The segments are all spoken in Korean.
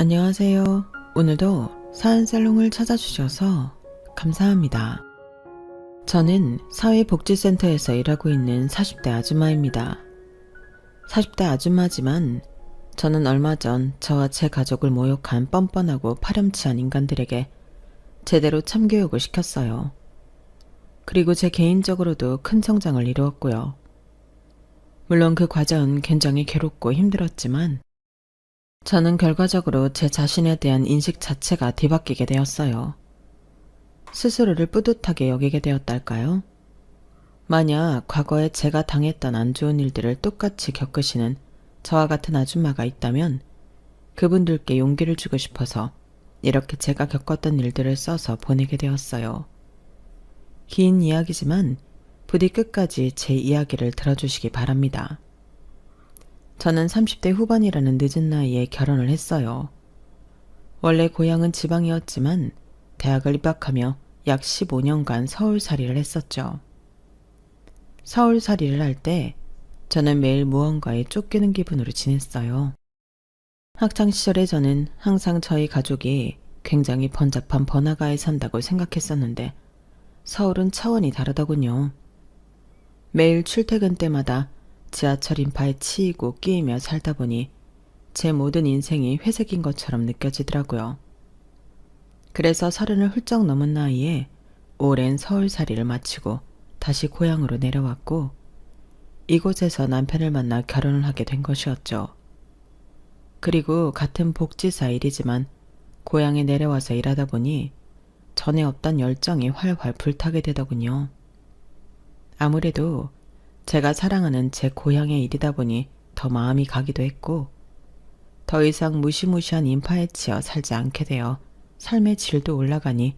안녕하세요. 오늘도 사연살롱을 찾아주셔서 감사합니다. 저는 사회복지센터에서 일하고 있는 40대 아줌마입니다. 40대 아줌마지만 저는 얼마 전 저와 제 가족을 모욕한 뻔뻔하고 파렴치한 인간들에게 제대로 참교육을 시켰어요. 그리고 제 개인적으로도 큰 성장을 이루었고요. 물론 그 과정은 굉장히 괴롭고 힘들었지만 저는 결과적으로 제 자신에 대한 인식 자체가 뒤바뀌게 되었어요. 스스로를 뿌듯하게 여기게 되었달까요? 만약 과거에 제가 당했던 안 좋은 일들을 똑같이 겪으시는 저와 같은 아줌마가 있다면 그분들께 용기를 주고 싶어서 이렇게 제가 겪었던 일들을 써서 보내게 되었어요. 긴 이야기지만 부디 끝까지 제 이야기를 들어주시기 바랍니다. 저는 30대 후반이라는 늦은 나이에 결혼을 했어요. 원래 고향은 지방이었지만 대학을 입학하며 약 15년간 서울살이를 했었죠. 서울살이를 할 때 저는 매일 무언가에 쫓기는 기분으로 지냈어요. 학창시절에 저는 항상 저희 가족이 굉장히 번잡한 번화가에 산다고 생각했었는데 서울은 차원이 다르더군요. 매일 출퇴근 때마다 지하철 인파에 치이고 끼이며 살다 보니 제 모든 인생이 회색인 것처럼 느껴지더라고요. 그래서 30을 훌쩍 넘은 나이에 오랜 서울살이를 마치고 다시 고향으로 내려왔고 이곳에서 남편을 만나 결혼을 하게 된 것이었죠. 그리고 같은 복지사 일이지만 고향에 내려와서 일하다 보니 전에 없던 열정이 활활 불타게 되더군요. 아무래도 제가 사랑하는 제 고향의 일이다 보니 더 마음이 가기도 했고 더 이상 무시무시한 인파에 치여 살지 않게 되어 삶의 질도 올라가니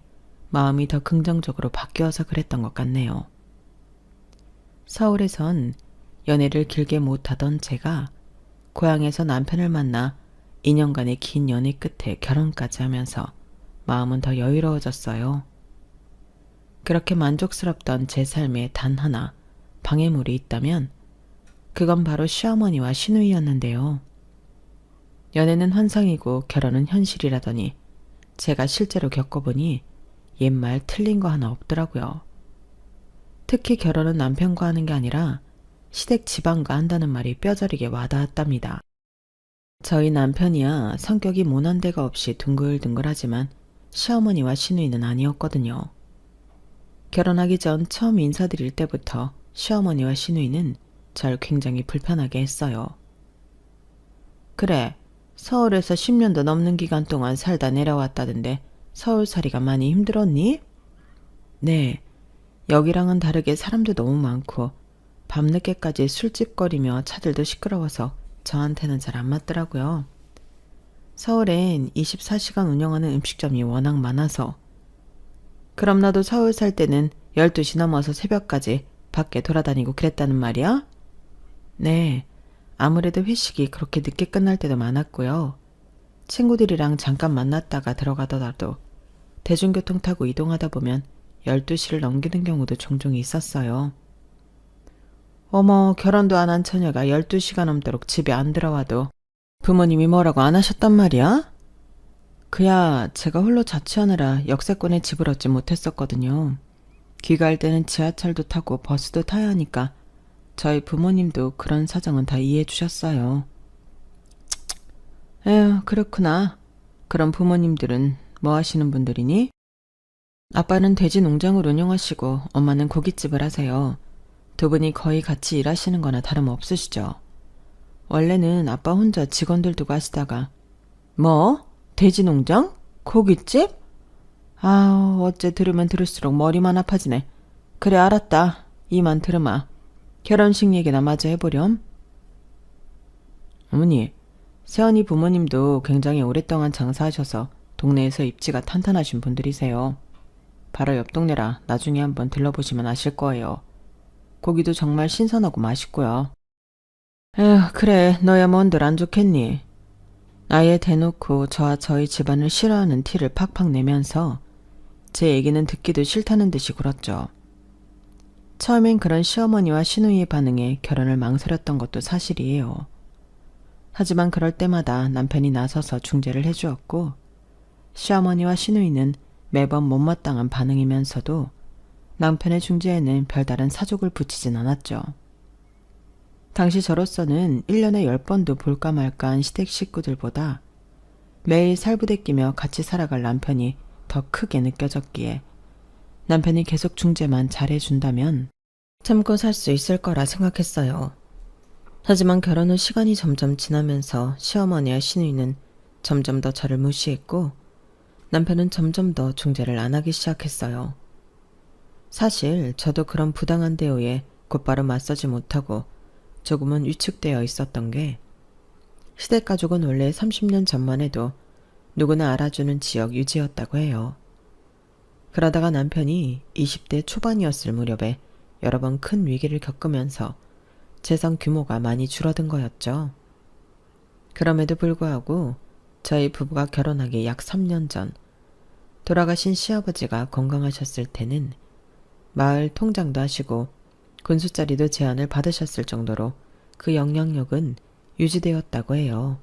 마음이 더 긍정적으로 바뀌어서 그랬던 것 같네요. 서울에선 연애를 길게 못하던 제가 고향에서 남편을 만나 2년간의 긴 연애 끝에 결혼까지 하면서 마음은 더 여유로워졌어요. 그렇게 만족스럽던 제 삶에 단 하나 방해물이 있다면 그건 바로 시어머니와 시누이였는데요. 연애는 환상이고 결혼은 현실이라더니 제가 실제로 겪어보니 옛말 틀린 거 하나 없더라고요. 특히 결혼은 남편과 하는 게 아니라 시댁 집안과 한다는 말이 뼈저리게 와닿았답니다. 저희 남편이야 성격이 모난 데가 없이 둥글둥글하지만 시어머니와 시누이는 아니었거든요. 결혼하기 전 처음 인사드릴 때부터 시어머니와 시누이는 절 굉장히 불편하게 했어요. 그래, 서울에서 10년도 넘는 기간 동안 살다 내려왔다던데 서울살이가 많이 힘들었니? 네, 여기랑은 다르게 사람도 너무 많고 밤늦게까지 술집거리며 차들도 시끄러워서 저한테는 잘 안 맞더라고요. 서울엔 24시간 운영하는 음식점이 워낙 많아서. 그럼 나도 서울 살 때는 12시 넘어서 새벽까지 밖에 돌아다니고 그랬다는 말이야? 네, 아무래도 회식이 그렇게 늦게 끝날 때도 많았고요. 친구들이랑 잠깐 만났다가 들어가더라도 대중교통 타고 이동하다 보면 12시를 넘기는 경우도 종종 있었어요. 어머, 결혼도 안 한 처녀가 12시가 넘도록 집에 안 들어와도 부모님이 뭐라고 안 하셨단 말이야? 그야 제가 홀로 자취하느라 역세권에 집을 얻지 못했었거든요. 귀가할 때는 지하철도 타고 버스도 타야 하니까 저희 부모님도 그런 사정은 다 이해해 주셨어요. 에휴, 그렇구나. 그럼 부모님들은 뭐 하시는 분들이니? 아빠는 돼지 농장을 운영하시고 엄마는 고깃집을 하세요. 두 분이 거의 같이 일하시는 거나 다름없으시죠. 원래는 아빠 혼자 직원들 두고 하시다가 뭐? 돼지 농장? 고깃집? 아우, 어째 들으면 들을수록 머리만 아파지네. 그래, 알았다. 이만 들으마. 결혼식 얘기나 마저 해보렴. 어머니, 새언니 부모님도 굉장히 오랫동안 장사하셔서 동네에서 입지가 탄탄하신 분들이세요. 바로 옆 동네라 나중에 한번 들러보시면 아실 거예요. 고기도 정말 신선하고 맛있고요. 에휴, 그래, 너야 뭔들 안 좋겠니? 아예 대놓고 저와 저희 집안을 싫어하는 티를 팍팍 내면서 제 얘기는 듣기도 싫다는 듯이 굴었죠. 처음엔 그런 시어머니와 시누이의 반응에 결혼을 망설였던 것도 사실이에요. 하지만 그럴 때마다 남편이 나서서 중재를 해주었고 시어머니와 시누이는 매번 못마땅한 반응이면서도 남편의 중재에는 별다른 사족을 붙이진 않았죠. 당시 저로서는 1년에 10번도 볼까 말까한 시댁 식구들보다 매일 살부대 끼며 같이 살아갈 남편이 더 크게 느껴졌기에 남편이 계속 중재만 잘해준다면 참고 살 수 있을 거라 생각했어요. 하지만 결혼 후 시간이 점점 지나면서 시어머니와 시누이는 점점 더 저를 무시했고 남편은 점점 더 중재를 안 하기 시작했어요. 사실 저도 그런 부당한 대우에 곧바로 맞서지 못하고 조금은 위축되어 있었던 게 시댁 가족은 원래 30년 전만 해도 누구나 알아주는 지역 유지였다고 해요. 그러다가 남편이 20대 초반이었을 무렵에 여러 번 큰 위기를 겪으면서 재산 규모가 많이 줄어든 거였죠. 그럼에도 불구하고 저희 부부가 결혼하기 약 3년 전 돌아가신 시아버지가 건강하셨을 때는 마을 통장도 하시고 군수자리도 제안을 받으셨을 정도로 그 영향력은 유지되었다고 해요.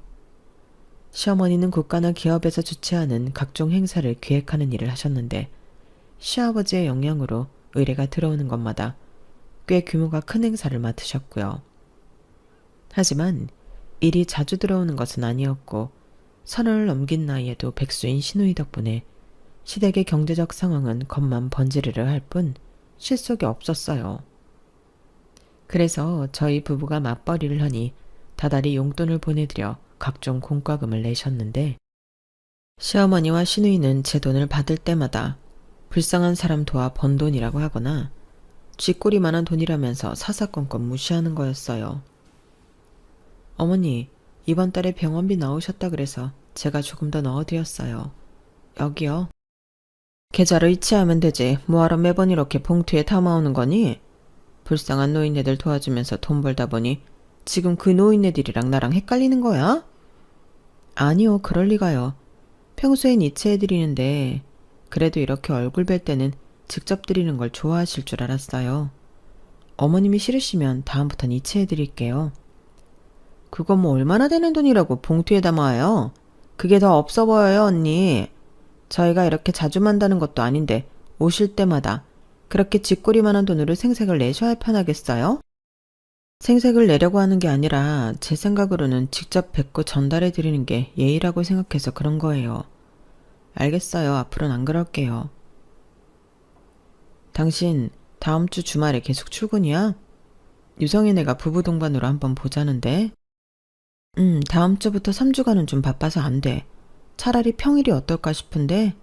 시어머니는 국가나 기업에서 주최하는 각종 행사를 기획하는 일을 하셨는데 시아버지의 영향으로 의뢰가 들어오는 것마다 꽤 규모가 큰 행사를 맡으셨고요. 하지만 일이 자주 들어오는 것은 아니었고 서른을 넘긴 나이에도 백수인 시누이 덕분에 시댁의 경제적 상황은 겉만 번지르르 할 뿐 실속이 없었어요. 그래서 저희 부부가 맞벌이를 하니 다달이 용돈을 보내드려 각종 공과금을 내셨는데 시어머니와 시누이는 제 돈을 받을 때마다 불쌍한 사람 도와 번 돈이라고 하거나 쥐꼬리만한 돈이라면서 사사건건 무시하는 거였어요. 어머니, 이번 달에 병원비 나오셨다 그래서 제가 조금 더 넣어드렸어요. 여기요. 계좌로 이체하면 되지 뭐하러 매번 이렇게 봉투에 담아오는 거니? 불쌍한 노인네들 도와주면서 돈 벌다 보니 지금 그 노인네들이랑 나랑 헷갈리는 거야? 아니요, 그럴 리가요. 평소엔 이체해드리는데 그래도 이렇게 얼굴 뵐 때는 직접 드리는 걸 좋아하실 줄 알았어요. 어머님이 싫으시면 다음부턴 이체해드릴게요. 그거 뭐 얼마나 되는 돈이라고 봉투에 담아요? 그게 더 없어 보여요, 언니. 저희가 이렇게 자주 만다는 것도 아닌데 오실 때마다 그렇게 쥐꼬리만한 돈으로 생색을 내셔야 편하겠어요? 생색을 내려고 하는 게 아니라 제 생각으로는 직접 뵙고 전달해 드리는 게 예의라고 생각해서 그런 거예요. 알겠어요. 앞으로는 안 그럴게요. 당신 다음 주 주말에 계속 출근이야? 유성이네가 부부 동반으로 한번 보자는데. 다음 주부터 3주간은 좀 바빠서 안 돼. 차라리 평일이 어떨까 싶은데.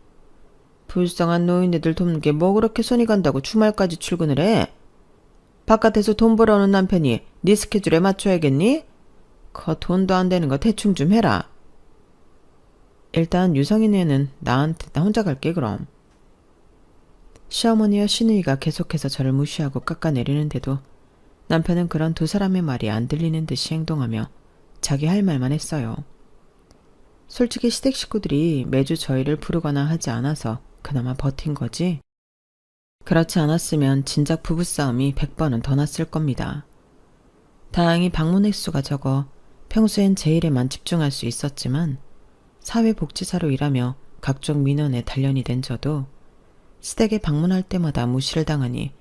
불쌍한 노인네들 돕는 게 뭐 그렇게 손이 간다고 주말까지 출근을 해? 바깥에서 돈 벌어오는 남편이 네 스케줄에 맞춰야겠니? 그 돈도 안 되는 거 대충 좀 해라. 일단 유성이네는 나한테 나 혼자 갈게 그럼. 시어머니와 시누이가 계속해서 저를 무시하고 깎아내리는데도 남편은 그런 두 사람의 말이 안 들리는 듯이 행동하며 자기 할 말만 했어요. 솔직히 시댁 식구들이 매주 저희를 부르거나 하지 않아서 그나마 버틴 거지. 그렇지 않았으면 진작 부부싸움이 100번은 더 났을 겁니다. 다행히 방문 횟수가 적어 평소엔 제 일에만 집중할 수 있었지만 사회복지사로 일하며 각종 민원에 단련이 된 저도 시댁에 방문할 때마다 무시를 당하니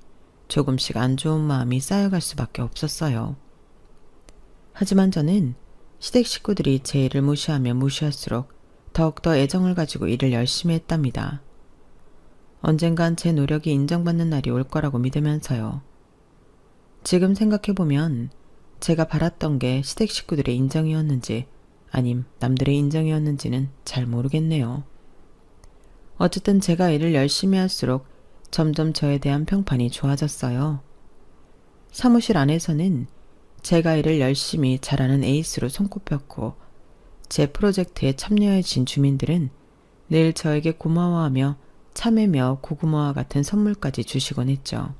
조금씩 안 좋은 마음이 쌓여갈 수밖에 없었어요. 하지만 저는 시댁 식구들이 제 일을 무시하면 무시할수록 더욱더 애정을 가지고 일을 열심히 했답니다. 언젠간 제 노력이 인정받는 날이 올 거라고 믿으면서요. 지금 생각해보면 제가 바랐던 게 시댁 식구들의 인정이었는지 아님 남들의 인정이었는지는 잘 모르겠네요. 어쨌든 제가 일을 열심히 할수록 점점 저에 대한 평판이 좋아졌어요. 사무실 안에서는 제가 일을 열심히 잘하는 에이스로 손꼽혔고 제 프로젝트에 참여해준 주민들은 늘 저에게 고마워하며 참외며 고구마와 같은 선물까지 주시곤 했죠.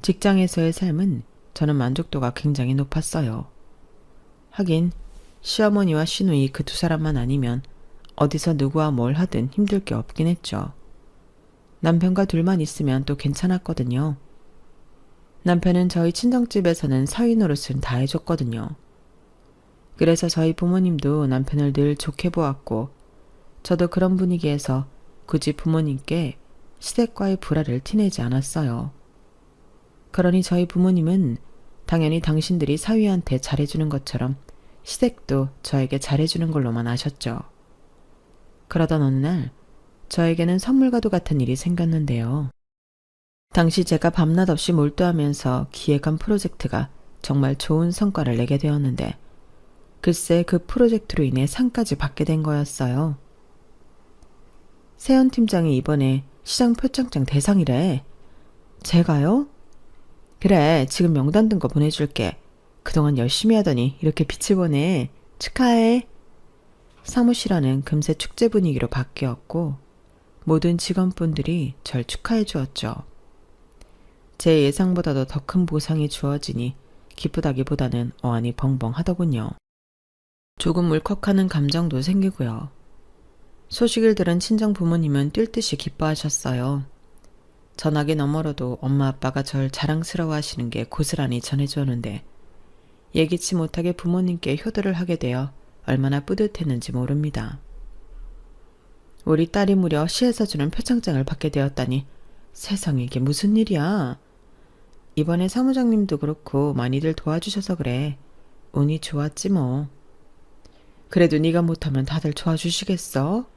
직장에서의 삶은 저는 만족도가 굉장히 높았어요. 하긴 시어머니와 시누이 그 두 사람만 아니면 어디서 누구와 뭘 하든 힘들 게 없긴 했죠. 남편과 둘만 있으면 또 괜찮았거든요. 남편은 저희 친정집에서는 서인 노릇은 다 해줬거든요. 그래서 저희 부모님도 남편을 늘 좋게 보았고 저도 그런 분위기에서 굳이 부모님께 시댁과의 불화를 티내지 않았어요. 그러니 저희 부모님은 당연히 당신들이 사위한테 잘해주는 것처럼 시댁도 저에게 잘해주는 걸로만 아셨죠. 그러던 어느 날 저에게는 선물과도 같은 일이 생겼는데요. 당시 제가 밤낮 없이 몰두하면서 기획한 프로젝트가 정말 좋은 성과를 내게 되었는데 글쎄 그 프로젝트로 인해 상까지 받게 된 거였어요. 세연 팀장이 이번에 시장 표창장 대상이래. 제가요? 그래, 지금 명단 든 거 보내줄게. 그동안 열심히 하더니 이렇게 빛을 보네. 축하해. 사무실 안은 금세 축제 분위기로 바뀌었고 모든 직원분들이 절 축하해 주었죠. 제 예상보다도 더 큰 보상이 주어지니 기쁘다기보다는 어안이 벙벙하더군요. 조금 울컥하는 감정도 생기고요. 소식을 들은 친정 부모님은 뛸 듯이 기뻐하셨어요. 전화기 너머로도 엄마 아빠가 절 자랑스러워 하시는 게 고스란히 전해주었는데 예기치 못하게 부모님께 효도를 하게 되어 얼마나 뿌듯했는지 모릅니다. 우리 딸이 무려 시에서 주는 표창장을 받게 되었다니 세상에 이게 무슨 일이야. 이번에 사무장님도 그렇고 많이들 도와주셔서 그래. 운이 좋았지 뭐. 그래도 네가 못하면 다들 도와주시겠어?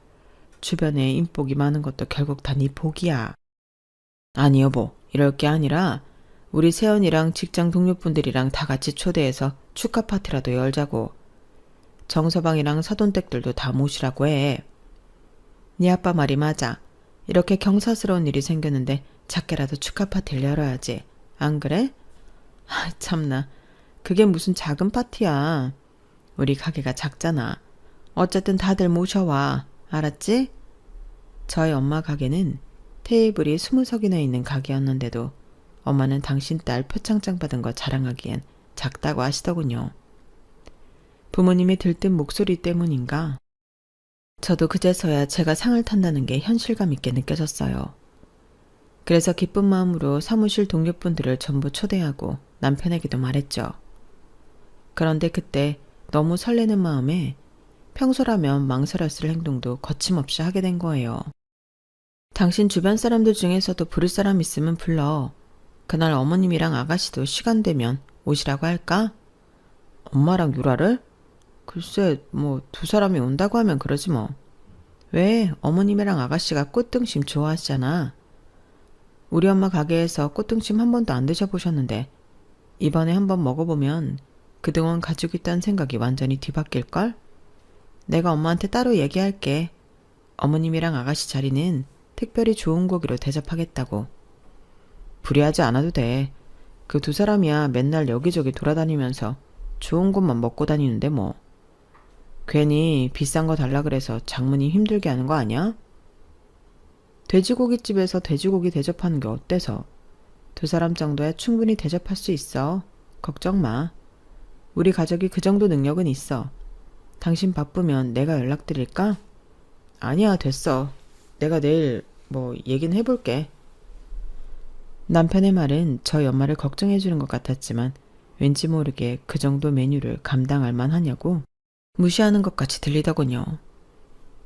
주변에 인복이 많은 것도 결국 다 네 복이야. 아니 여보, 이럴 게 아니라 우리 세연이랑 직장 동료분들이랑 다 같이 초대해서 축하 파티라도 열자고. 정서방이랑 사돈댁들도 다 모시라고 해. 네 아빠 말이 맞아. 이렇게 경사스러운 일이 생겼는데 작게라도 축하 파티를 열어야지. 안 그래? 아 참나. 그게 무슨 작은 파티야. 우리 가게가 작잖아. 어쨌든 다들 모셔와. 알았지? 저희 엄마 가게는 테이블이 20석이나 있는 가게였는데도 엄마는 당신 딸 표창장 받은 거 자랑하기엔 작다고 하시더군요. 부모님이 들뜬 목소리 때문인가? 저도 그제서야 제가 상을 탄다는 게 현실감 있게 느껴졌어요. 그래서 기쁜 마음으로 사무실 동료분들을 전부 초대하고 남편에게도 말했죠. 그런데 그때 너무 설레는 마음에 평소라면 망설였을 행동도 거침없이 하게 된 거예요. 당신 주변 사람들 중에서도 부를 사람 있으면 불러. 그날 어머님이랑 아가씨도 시간 되면 오시라고 할까? 엄마랑 유라를? 글쎄 뭐 두 사람이 온다고 하면 그러지 뭐. 왜? 어머님이랑 아가씨가 꽃등심 좋아하시잖아. 우리 엄마 가게에서 꽃등심 한 번도 안 드셔보셨는데 이번에 한번 먹어보면 그동안 가지고 있던 생각이 완전히 뒤바뀔걸? 내가 엄마한테 따로 얘기할게. 어머님이랑 아가씨 자리는 특별히 좋은 고기로 대접하겠다고. 불리하지 않아도 돼. 그 두 사람이야 맨날 여기저기 돌아다니면서 좋은 곳만 먹고 다니는데 뭐. 괜히 비싼 거 달라 그래서 장모님 힘들게 하는 거 아니야? 돼지고기집에서 돼지고기 대접하는 게 어때서? 두 사람 정도야 충분히 대접할 수 있어. 걱정 마. 우리 가족이 그 정도 능력은 있어. 당신 바쁘면 내가 연락드릴까? 아니야, 됐어. 내가 내일 얘기는 해볼게. 남편의 말은 저희 엄마를 걱정해주는 것 같았지만 왠지 모르게 그 정도 메뉴를 감당할 만하냐고 무시하는 것 같이 들리더군요.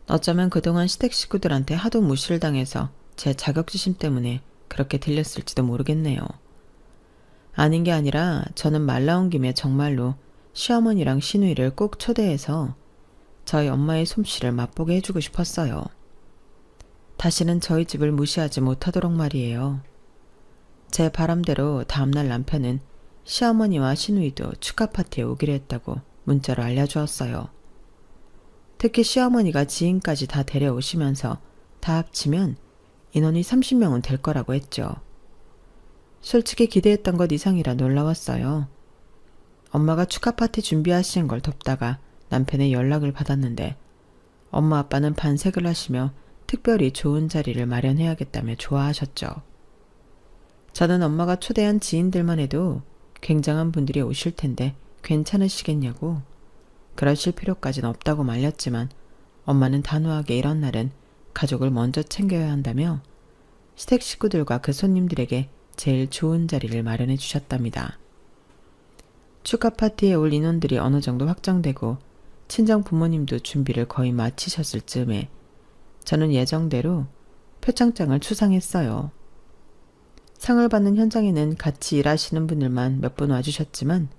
어쩌면 그동안 시댁 식구들한테 하도 무시를 당해서 제 자격지심 때문에 그렇게 들렸을지도 모르겠네요. 아닌 게 아니라 저는 말 나온 김에 정말로 시어머니랑 시누이를 꼭 초대해서 저희 엄마의 솜씨를 맛보게 해주고 싶었어요. 다시는 저희 집을 무시하지 못하도록 말이에요. 제 바람대로 다음날 남편은 시어머니와 시누이도 축하 파티에 오기로 했다고 문자로 알려주었어요. 특히 시어머니가 지인까지 다 데려오시면서 다 합치면 인원이 30명은 될 거라고 했죠. 솔직히 기대했던 것 이상이라 놀라웠어요. 엄마가 축하 파티 준비하시는 걸 돕다가 남편의 연락을 받았는데 엄마 아빠는 반색을 하시며 특별히 좋은 자리를 마련해야겠다며 좋아하셨죠. 저는 엄마가 초대한 지인들만 해도 굉장한 분들이 오실 텐데 괜찮으시겠냐고 그러실 필요까지는 없다고 말렸지만 엄마는 단호하게 이런 날은 가족을 먼저 챙겨야 한다며 시댁 식구들과 그 손님들에게 제일 좋은 자리를 마련해 주셨답니다. 축하 파티에 올 인원들이 어느 정도 확정되고 친정 부모님도 준비를 거의 마치셨을 즈음에 저는 예정대로 표창장을 추상했어요. 상을 받는 현장에는 같이 일하시는 분들만 몇 분 와주셨지만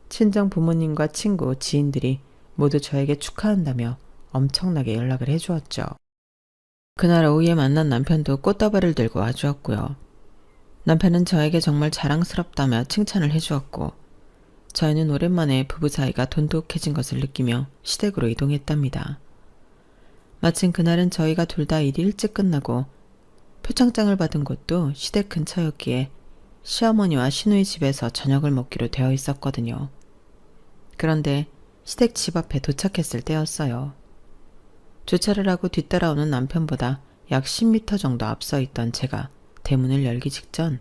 친정 부모님과 친구, 지인들이 모두 저에게 축하한다며 엄청나게 연락을 해주었죠. 그날 오후에 만난 남편도 꽃다발을 들고 와주었고요. 남편은 저에게 정말 자랑스럽다며 칭찬을 해주었고 저희는 오랜만에 부부 사이가 돈독해진 것을 느끼며 시댁으로 이동했답니다. 마침 그날은 저희가 둘 다 일이 일찍 끝나고 표창장을 받은 곳도 시댁 근처였기에 시어머니와 시누이 집에서 저녁을 먹기로 되어 있었거든요. 그런데 시댁 집 앞에 도착했을 때였어요. 주차를 하고 뒤따라오는 남편보다 약 10m 정도 앞서 있던 제가 대문을 열기 직전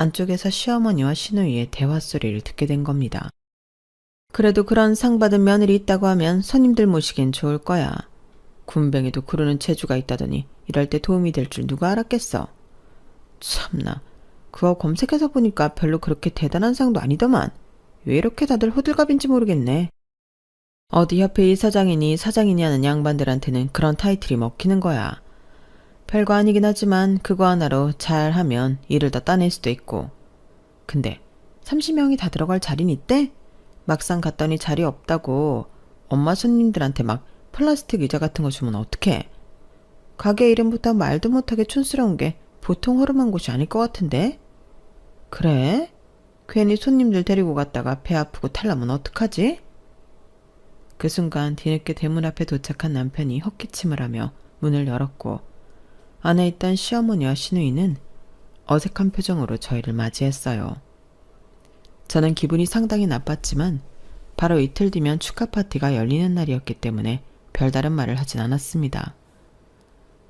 안쪽에서 시어머니와 시누이의 대화 소리를 듣게 된 겁니다. 그래도 그런 상 받은 며느리 있다고 하면 손님들 모시긴 좋을 거야. 군뱅이도 구르는 재주가 있다더니 이럴 때 도움이 될 줄 누가 알았겠어. 참나, 그거 검색해서 보니까 별로 그렇게 대단한 상도 아니더만 왜 이렇게 다들 호들갑인지 모르겠네. 어디 협회 이사장이니 사장이니 하는 양반들한테는 그런 타이틀이 먹히는 거야. 별거 아니긴 하지만 그거 하나로 잘하면 일을 더 따낼 수도 있고. 근데 30명이 다 들어갈 자리는 있대? 막상 갔더니 자리 없다고 엄마 손님들한테 막 플라스틱 의자 같은 거 주면 어떡해? 가게 이름부터 말도 못하게 촌스러운 게 보통 허름한 곳이 아닐 것 같은데? 그래? 괜히 손님들 데리고 갔다가 배 아프고 탈나면 어떡하지? 그 순간 뒤늦게 대문 앞에 도착한 남편이 헛기침을 하며 문을 열었고 안에 있던 시어머니와 시누이는 어색한 표정으로 저희를 맞이했어요. 저는 기분이 상당히 나빴지만 바로 이틀 뒤면 축하 파티가 열리는 날이었기 때문에 별다른 말을 하진 않았습니다.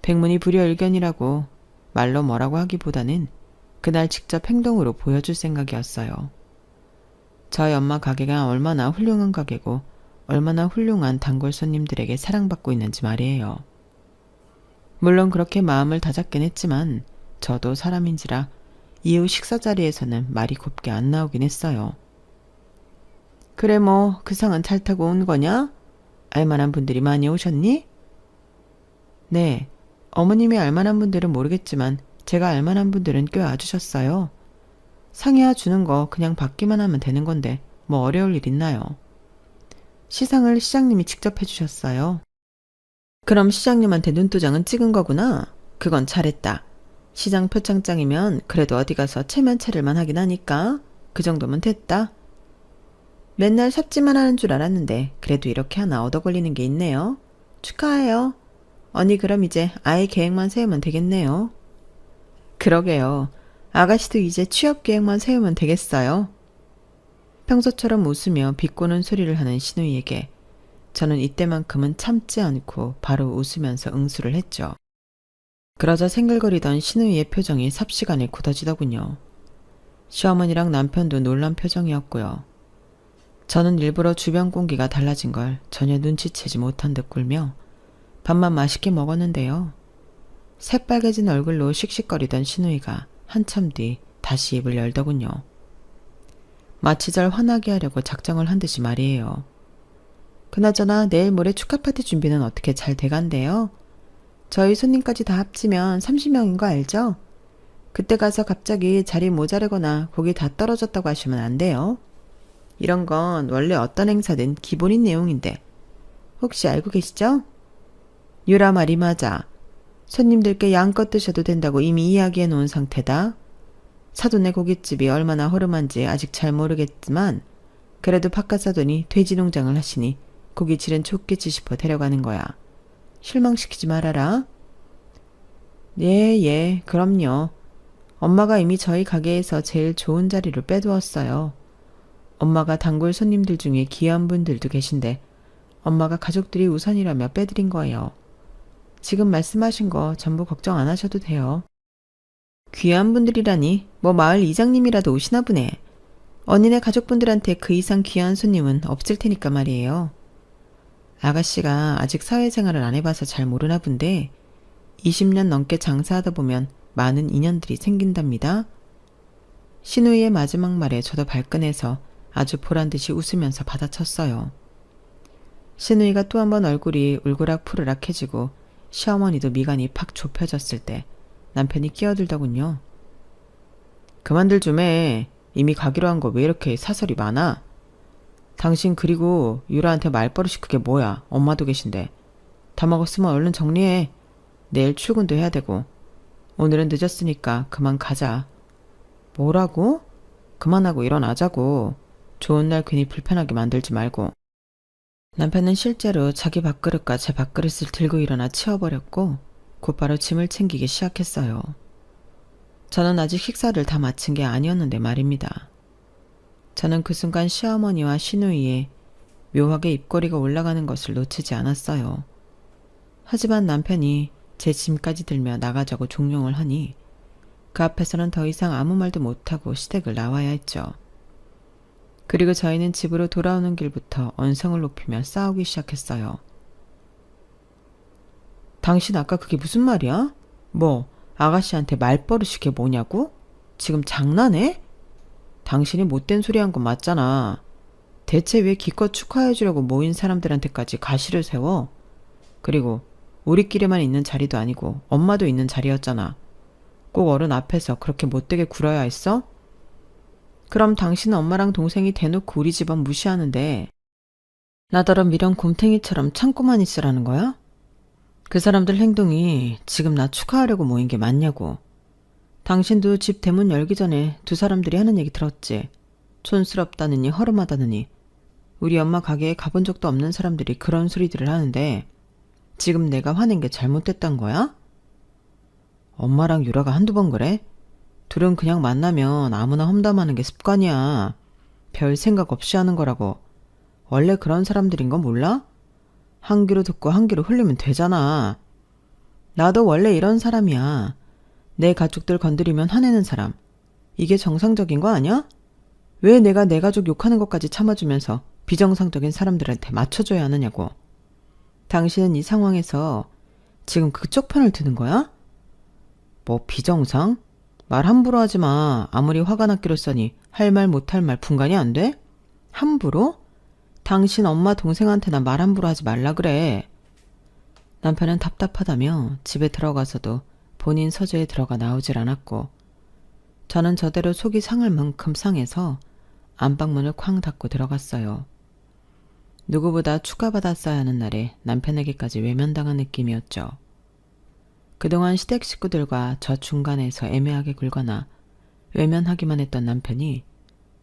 백문이 불여일견이라고 말로 뭐라고 하기보다는 그날 직접 행동으로 보여줄 생각이었어요. 저희 엄마 가게가 얼마나 훌륭한 가게고 얼마나 훌륭한 단골 손님들에게 사랑받고 있는지 말이에요. 물론 그렇게 마음을 다잡긴 했지만 저도 사람인지라 이후 식사 자리에서는 말이 곱게 안 나오긴 했어요. 그래 뭐 그 상은 잘 타고 온 거냐? 알만한 분들이 많이 오셨니? 네, 어머님이 알만한 분들은 모르겠지만 제가 알만한 분들은 꽤 와주셨어요. 상이야 주는 거 그냥 받기만 하면 되는 건데 뭐 어려울 일 있나요? 시상을 시장님이 직접 해주셨어요. 그럼 시장님한테 눈도장은 찍은 거구나. 그건 잘했다. 시장 표창장이면 그래도 어디 가서 체면체를만 하긴 하니까 그 정도면 됐다. 맨날 삽질만 하는 줄 알았는데 그래도 이렇게 하나 얻어 걸리는 게 있네요. 축하해요. 언니 그럼 이제 아예 계획만 세우면 되겠네요. 그러게요. 아가씨도 이제 취업 계획만 세우면 되겠어요. 평소처럼 웃으며 비꼬는 소리를 하는 시누이에게 저는 이때만큼은 참지 않고 바로 웃으면서 응수를 했죠. 그러자 생글거리던 시누이의 표정이 삽시간에 굳어지더군요. 시어머니랑 남편도 놀란 표정이었고요. 저는 일부러 주변 공기가 달라진 걸 전혀 눈치채지 못한 듯 굴며 밥만 맛있게 먹었는데요. 새빨개진 얼굴로 씩씩거리던 시누이가 한참 뒤 다시 입을 열더군요. 마치 절 화나게 하려고 작정을 한 듯이 말이에요. 그나저나 내일 모레 축하 파티 준비는 어떻게 잘 돼간대요? 저희 손님까지 다 합치면 30명인 거 알죠? 그때 가서 갑자기 자리 모자르거나 고기 다 떨어졌다고 하시면 안 돼요. 이런 건 원래 어떤 행사든 기본인 내용인데 혹시 알고 계시죠? 유라 말이 맞아. 손님들께 양껏 드셔도 된다고 이미 이야기해 놓은 상태다. 사돈의 고깃집이 얼마나 허름한지 아직 잘 모르겠지만 그래도 바깥 사돈이 돼지 농장을 하시니 고기 질은 좋겠지 싶어 데려가는 거야. 실망시키지 말아라. 예, 그럼요. 엄마가 이미 저희 가게에서 제일 좋은 자리를 빼두었어요. 엄마가 단골 손님들 중에 귀한 분들도 계신데 엄마가 가족들이 우선이라며 빼드린 거예요. 지금 말씀하신 거 전부 걱정 안 하셔도 돼요. 귀한 분들이라니 뭐 마을 이장님이라도 오시나 보네. 언니네 가족분들한테 그 이상 귀한 손님은 없을 테니까 말이에요. 아가씨가 아직 사회생활을 안 해봐서 잘 모르나 본데 20년 넘게 장사하다 보면 많은 인연들이 생긴답니다. 시누이의 마지막 말에 저도 발끈해서 아주 보란듯이 웃으면서 받아쳤어요. 신우이가 또 한 번 얼굴이 울그락 푸르락해지고 시어머니도 미간이 팍 좁혀졌을 때 남편이 끼어들더군요. 그만들 좀 해. 이미 가기로 한 거 왜 이렇게 사설이 많아? 당신 그리고 유라한테 말버릇이 그게 뭐야. 엄마도 계신데. 다 먹었으면 얼른 정리해. 내일 출근도 해야 되고. 오늘은 늦었으니까 그만 가자. 뭐라고? 그만하고 일어나자고. 좋은 날 괜히 불편하게 만들지 말고. 남편은 실제로 자기 밥그릇과 제 밥그릇을 들고 일어나 치워버렸고 곧바로 짐을 챙기기 시작했어요. 저는 아직 식사를 다 마친 게 아니었는데 말입니다. 저는 그 순간 시어머니와 시누이의 묘하게 입꼬리가 올라가는 것을 놓치지 않았어요. 하지만 남편이 제 짐까지 들며 나가자고 종용을 하니 그 앞에서는 더 이상 아무 말도 못하고 시댁을 나와야 했죠. 그리고 저희는 집으로 돌아오는 길부터 언성을 높이며 싸우기 시작했어요. 당신 아까 그게 무슨 말이야? 뭐 아가씨한테 말버릇이 그게 뭐냐고? 지금 장난해? 당신이 못된 소리 한 건 맞잖아. 대체 왜 기껏 축하해주려고 모인 사람들한테까지 가시를 세워? 그리고 우리끼리만 있는 자리도 아니고 엄마도 있는 자리였잖아. 꼭 어른 앞에서 그렇게 못되게 굴어야 했어? 그럼 당신은 엄마랑 동생이 대놓고 우리 집안 무시하는데 나더러 미련 곰탱이처럼 참고만 있으라는 거야? 그 사람들 행동이 지금 나 축하하려고 모인 게 맞냐고. 당신도 집 대문 열기 전에 두 사람들이 하는 얘기 들었지. 촌스럽다느니 허름하다느니. 우리 엄마 가게에 가본 적도 없는 사람들이 그런 소리들을 하는데 지금 내가 화낸 게 잘못됐단 거야? 엄마랑 유라가 한두 번 그래? 둘은 그냥 만나면 아무나 험담하는 게 습관이야. 별 생각 없이 하는 거라고. 원래 그런 사람들인 거 몰라? 한 귀로 듣고 한 귀로 흘리면 되잖아. 나도 원래 이런 사람이야. 내 가족들 건드리면 화내는 사람. 이게 정상적인 거 아니야? 왜 내가 내 가족 욕하는 것까지 참아주면서 비정상적인 사람들한테 맞춰줘야 하느냐고. 당신은 이 상황에서 지금 그쪽 편을 드는 거야? 뭐 비정상? 말 함부로 하지 마. 아무리 화가 났기로 써니 할 말 못할 말 분간이 안 돼? 함부로? 당신 엄마 동생한테나 말 함부로 하지 말라 그래. 남편은 답답하다며 집에 들어가서도 본인 서재에 들어가 나오질 않았고 저는 저대로 속이 상할 만큼 상해서 안방문을 쾅 닫고 들어갔어요. 누구보다 추가받았어야 하는 날에 남편에게까지 외면당한 느낌이었죠. 그동안 시댁 식구들과 저 중간에서 애매하게 굴거나 외면하기만 했던 남편이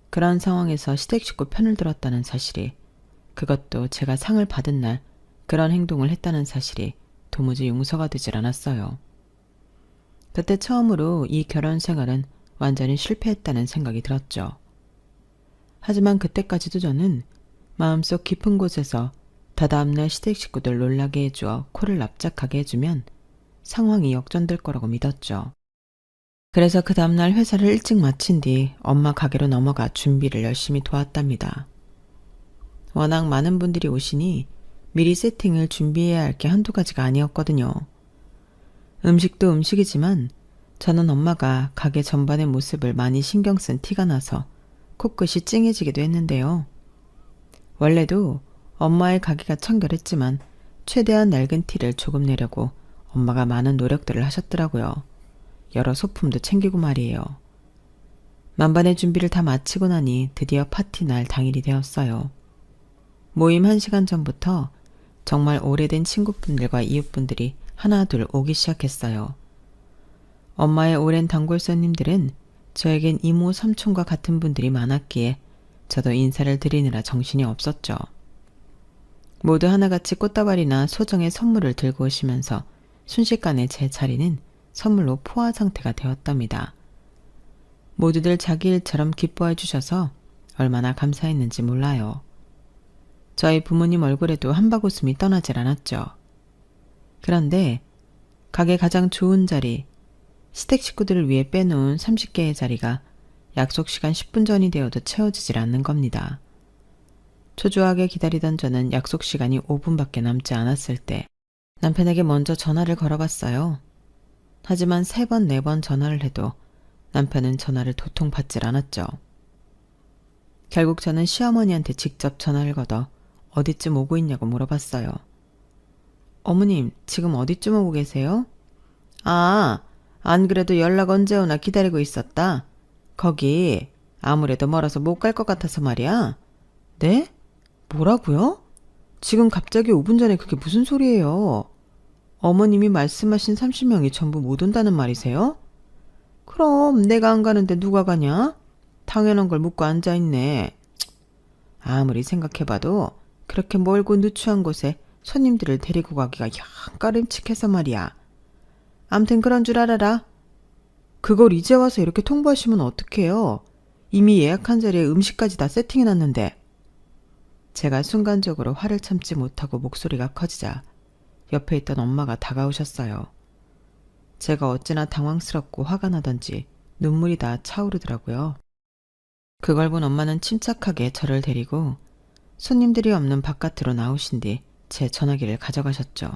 그런 상황에서 시댁 식구 편을 들었다는 사실이, 그것도 제가 상을 받은 날 그런 행동을 했다는 사실이 도무지 용서가 되질 않았어요. 그때 처음으로 이 결혼 생활은 완전히 실패했다는 생각이 들었죠. 하지만 그때까지도 저는 마음속 깊은 곳에서 다다음날 시댁 식구들 놀라게 해주어 코를 납작하게 해주면 상황이 역전될 거라고 믿었죠. 그래서 그 다음날 회사를 일찍 마친 뒤 엄마 가게로 넘어가 준비를 열심히 도왔답니다. 워낙 많은 분들이 오시니 미리 세팅을 준비해야 할 게 한두 가지가 아니었거든요. 음식도 음식이지만 저는 엄마가 가게 전반의 모습을 많이 신경 쓴 티가 나서 코끝이 찡해지기도 했는데요. 원래도 엄마의 가게가 청결했지만 최대한 낡은 티를 조금 내려고 엄마가 많은 노력들을 하셨더라고요. 여러 소품도 챙기고 말이에요. 만반의 준비를 다 마치고 나니 드디어 파티 날 당일이 되었어요. 모임 1시간 전부터 정말 오래된 친구분들과 이웃분들이 하나둘 오기 시작했어요. 엄마의 오랜 단골 손님들은 저에겐 이모 삼촌과 같은 분들이 많았기에 저도 인사를 드리느라 정신이 없었죠. 모두 하나같이 꽃다발이나 소정의 선물을 들고 오시면서 순식간에 제 자리는 선물로 포화 상태가 되었답니다. 모두들 자기 일처럼 기뻐해 주셔서 얼마나 감사했는지 몰라요. 저희 부모님 얼굴에도 한바구음이 떠나질 않았죠. 그런데 가게 가장 좋은 자리, 시댁 식구들을 위해 빼놓은 30개의 자리가 약속 시간 10분 전이 되어도 채워지질 않는 겁니다. 초조하게 기다리던 저는 약속 시간이 5분밖에 남지 않았을 때 남편에게 먼저 전화를 걸어봤어요. 하지만 3번, 4번 전화를 해도 남편은 전화를 도통 받질 않았죠. 결국 저는 시어머니한테 직접 전화를 걸어 어디쯤 오고 있냐고 물어봤어요. 어머님, 지금 어디쯤 오고 계세요? 아, 안 그래도 연락 언제 오나 기다리고 있었다. 거기 아무래도 멀어서 못 갈 것 같아서 말이야. 네? 뭐라고요? 지금 갑자기 5분 전에 그게 무슨 소리예요? 어머님이 말씀하신 30명이 전부 못 온다는 말이세요? 그럼 내가 안 가는데 누가 가냐? 당연한 걸 묻고 앉아있네. 아무리 생각해봐도 그렇게 멀고 누추한 곳에 손님들을 데리고 가기가 영 꺼림칙해서 말이야. 암튼 그런 줄 알아라. 그걸 이제 와서 이렇게 통보하시면 어떡해요? 이미 예약한 자리에 음식까지 다 세팅해놨는데. 제가 순간적으로 화를 참지 못하고 목소리가 커지자 옆에 있던 엄마가 다가오셨어요. 제가 어찌나 당황스럽고 화가 나던지 눈물이 다 차오르더라고요. 그걸 본 엄마는 침착하게 저를 데리고 손님들이 없는 바깥으로 나오신 뒤 제 전화기를 가져가셨죠.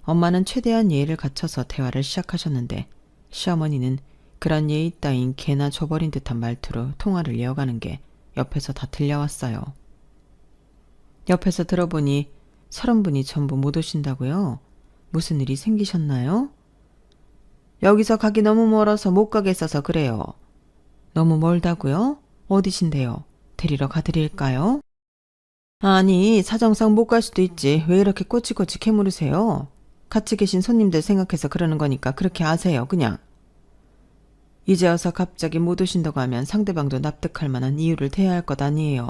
엄마는 최대한 예의를 갖춰서 대화를 시작하셨는데 시어머니는 그런 예의 따윈 개나 줘버린 듯한 말투로 통화를 이어가는 게 옆에서 다 들려왔어요. 옆에서 들어보니 30분이 전부 못 오신다고요? 무슨 일이 생기셨나요? 여기서 가기 너무 멀어서 못 가겠어서 그래요. 너무 멀다고요? 어디신데요? 데리러 가드릴까요? 아니, 사정상 못 갈 수도 있지. 왜 이렇게 꼬치꼬치 캐물으세요? 같이 계신 손님들 생각해서 그러는 거니까 그렇게 아세요, 그냥. 이제 와서 갑자기 못 오신다고 하면 상대방도 납득할 만한 이유를 대야 할 것 아니에요.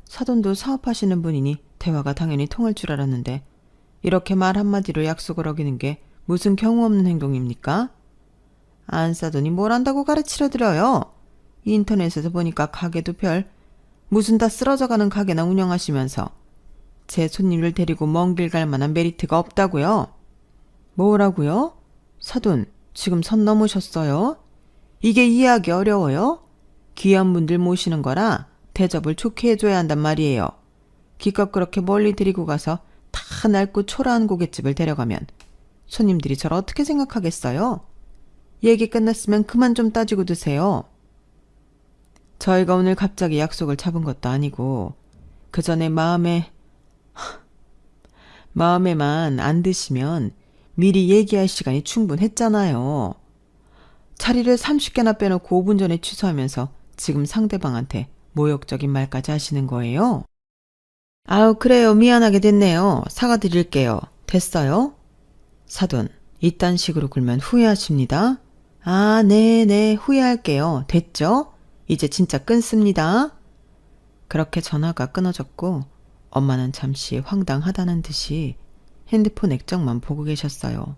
사돈도 사업하시는 분이니 대화가 당연히 통할 줄 알았는데 이렇게 말 한마디로 약속을 어기는 게 무슨 경우 없는 행동입니까? 안 싸더니 뭘 안다고 가르치려드려요. 인터넷에서 보니까 가게도 별 무슨 다 쓰러져가는 가게나 운영하시면서 제 손님을 데리고 먼 길 갈 만한 메리트가 없다고요. 뭐라고요? 사돈, 지금 선 넘으셨어요? 이게 이해하기 어려워요? 귀한 분들 모시는 거라 대접을 좋게 해줘야 한단 말이에요. 기껏 그렇게 멀리 데리고 가서 다 낡고 초라한 고깃집을 데려가면 손님들이 저를 어떻게 생각하겠어요? 얘기 끝났으면 그만 좀 따지고 드세요. 저희가 오늘 갑자기 약속을 잡은 것도 아니고 그 전에 마음에만 안 드시면 미리 얘기할 시간이 충분했잖아요. 자리를 30개나 빼놓고 5분 전에 취소하면서 지금 상대방한테 모욕적인 말까지 하시는 거예요? 아우, 그래요. 미안하게 됐네요. 사과드릴게요. 됐어요? 사돈, 이딴 식으로 굴면 후회하십니다. 아, 네네, 후회할게요. 됐죠? 이제 진짜 끊습니다. 그렇게 전화가 끊어졌고 엄마는 잠시 황당하다는 듯이 핸드폰 액정만 보고 계셨어요.